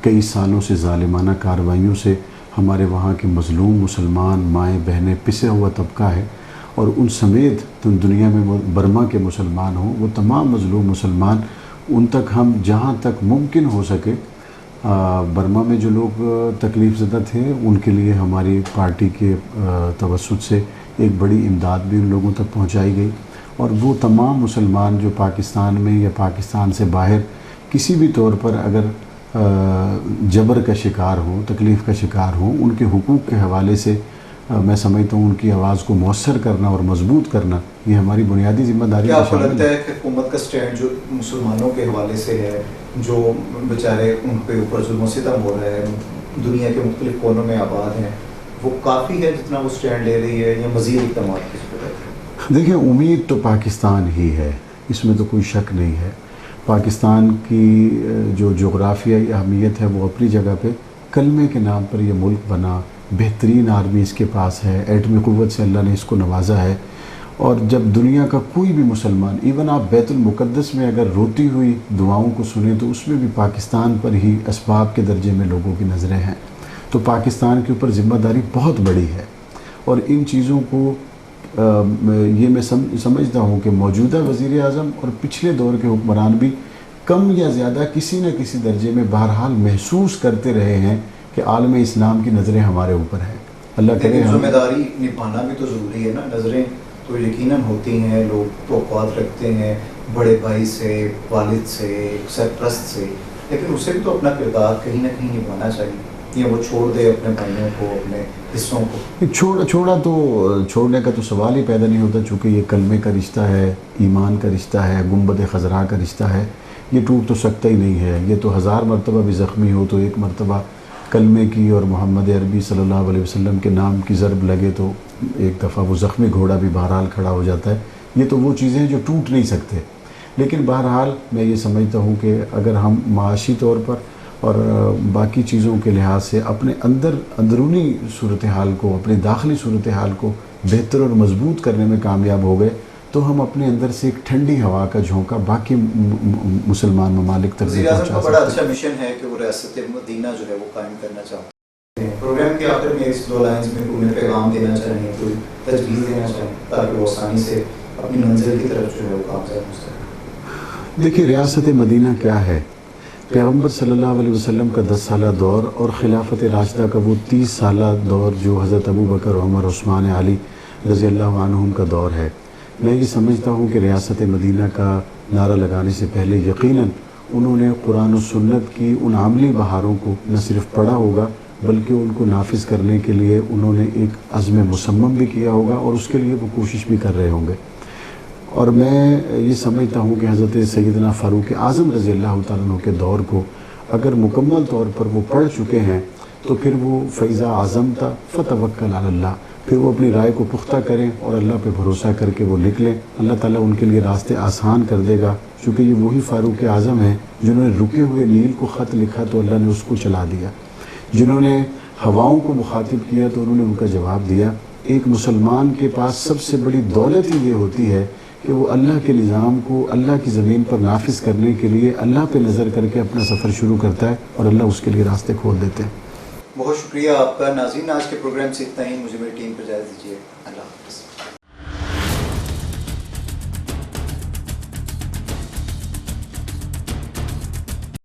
کئی سالوں سے ظالمانہ کارروائیوں سے ہمارے وہاں کے مظلوم مسلمان مائیں بہنیں پسا ہوا طبقہ ہے، اور ان سمیت دنیا میں برما کے مسلمان ہوں، وہ تمام مظلوم مسلمان ان تک ہم جہاں تک ممکن ہو سکے، برما میں جو لوگ تکلیف زدہ تھے ان کے لیے ہماری پارٹی کے توسط سے ایک بڑی امداد بھی ان لوگوں تک پہنچائی گئی، اور وہ تمام مسلمان جو پاکستان میں یا پاکستان سے باہر کسی بھی طور پر اگر جبر کا شکار ہوں، تکلیف کا شکار ہوں، ان کے حقوق کے حوالے سے میں سمجھتا ہوں ان کی آواز کو مؤثر کرنا اور مضبوط کرنا یہ ہماری بنیادی ذمہ داری ہے۔ کیا آپ کو لگتا ہے کہ حکومت کا سٹینڈ جو مسلمانوں کے حوالے سے ہے، جو بیچارے ان پہ اوپر ظلم و ستم ہو رہا ہے، دنیا کے مختلف کونوں میں آباد ہیں، وہ کافی ہے جتنا وہ سٹینڈ لے رہی ہے یا مزید اقدامات کی ضرورت ہے؟ دیکھیں، امید تو پاکستان ہی ہے، اس میں تو کوئی شک نہیں ہے۔ پاکستان کی جو جغرافیائی اہمیت ہے وہ اپنی جگہ پہ، کلمے کے نام پر یہ ملک بنا، بہترین آرمی اس کے پاس ہے، ایٹمی قوت سے اللہ نے اس کو نوازا ہے، اور جب دنیا کا کوئی بھی مسلمان، ایون آپ بیت المقدس میں اگر روتی ہوئی دعاؤں کو سنیں تو اس میں بھی پاکستان پر ہی اسباب کے درجے میں لوگوں کی نظریں ہیں۔ تو پاکستان کے اوپر ذمہ داری بہت بڑی ہے، اور ان چیزوں کو یہ میں سمجھتا ہوں کہ موجودہ وزیر اعظم اور پچھلے دور کے حکمران بھی کم یا زیادہ کسی نہ کسی درجے میں بہرحال محسوس کرتے رہے ہیں کہ عالم اسلام کی نظریں ہمارے اوپر ہیں۔ اللہ کرے ذمہ داری نبھانا بھی تو ضروری ہے نا، نظریں تو یقیناً ہوتی ہیں، لوگ توقعات رکھتے ہیں بڑے بھائی سے، والد سے، سرپرست سے، لیکن اسے بھی تو اپنا کردار کہیں نہ کہیں نبھانا چاہیے، یا وہ چھوڑ دے اپنے بھائیوں کو، اپنے حصوں کو؟ چھوڑنے کا تو سوال ہی پیدا نہیں ہوتا، چونکہ یہ کلمے کا رشتہ ہے، ایمان کا رشتہ ہے، گنبد خضراء کا رشتہ ہے، یہ ٹوٹ تو سکتا ہی نہیں ہے۔ یہ تو 1000 مرتبہ بھی زخمی ہو تو ایک مرتبہ کلمے کی اور محمد عربی صلی اللہ علیہ وسلم کے نام کی ضرب لگے تو ایک دفعہ وہ زخمی گھوڑا بھی بہرحال کھڑا ہو جاتا ہے۔ یہ تو وہ چیزیں ہیں جو ٹوٹ نہیں سکتے، لیکن بہرحال میں یہ سمجھتا ہوں کہ اگر ہم معاشی طور پر اور باقی چیزوں کے لحاظ سے اپنے اندرونی صورتحال کو، اپنے داخلی صورتحال کو بہتر اور مضبوط کرنے میں کامیاب ہو گئے تو ہم اپنے اندر سے ایک ٹھنڈی ہوا کا جھونکا باقی مسلمان ممالک تک وزیر اعظم کا بڑا اچھا مشن ہے کہ وہ ریاست مدینہ جو ہے وہ قائم کرنا چاہتے ہیں۔ پروگرام کے آخر میں اس 2 لائنز میں کوئی پیغام دینا چاہیں، کوئی تجویز دینا چاہیں تاکہ وہ آسانی سے اپنی منزل کی طرف جو ہے وہ کامیاب ہو سکے؟ دیکھیے، ریاست مدینہ کیا ہے؟ پیغمبر صلی اللہ علیہ وسلم کا 10 سالہ دور اور خلافت راشدہ کا وہ 30 سالہ دور جو حضرت ابوبکر، عمر، عثمان، علی رضی اللہ عنہم کا دور ہے۔ میں یہ سمجھتا ہوں کہ ریاست مدینہ کا نعرہ لگانے سے پہلے یقیناً انہوں نے قرآن و سنت کی ان عملی بہاروں کو نہ صرف پڑھا ہوگا بلکہ ان کو نافذ کرنے کے لیے انہوں نے ایک عزم مصمم بھی کیا ہوگا، اور اس کے لیے وہ کوشش بھی کر رہے ہوں گے۔ اور میں یہ سمجھتا ہوں کہ حضرت سیدنا فاروق اعظم رضی اللہ تعالیٰ عنہ کے دور کو اگر مکمل طور پر وہ پڑھ چکے ہیں تو پھر وہ فیضا عزمت فتوکل علی اللہ، پھر وہ اپنی رائے کو پختہ کریں اور اللہ پہ بھروسہ کر کے وہ نکلیں۔ اللہ تعالیٰ ان کے لیے راستے آسان کر دے گا، چونکہ یہ وہی فاروق اعظم ہیں جنہوں نے رکے ہوئے نیل کو خط لکھا تو اللہ نے اس کو چلا دیا، جنہوں نے ہواؤں کو مخاطب کیا تو انہوں نے ان کا جواب دیا۔ ایک مسلمان کے پاس سب سے بڑی دولت ہی یہ ہوتی ہے کہ وہ اللہ کے نظام کو اللہ کی زمین پر نافذ کرنے کے لیے اللہ پہ نظر کر کے اپنا سفر شروع کرتا ہے اور اللہ اس کے لیے راستے کھول دیتے ہیں. بہت شکریہ آپ کا. ناظرین آج کے پروگرام سے اتنا ہی. مجھے میری ٹیم پر اجازت دیجیے. اللہ حافظ.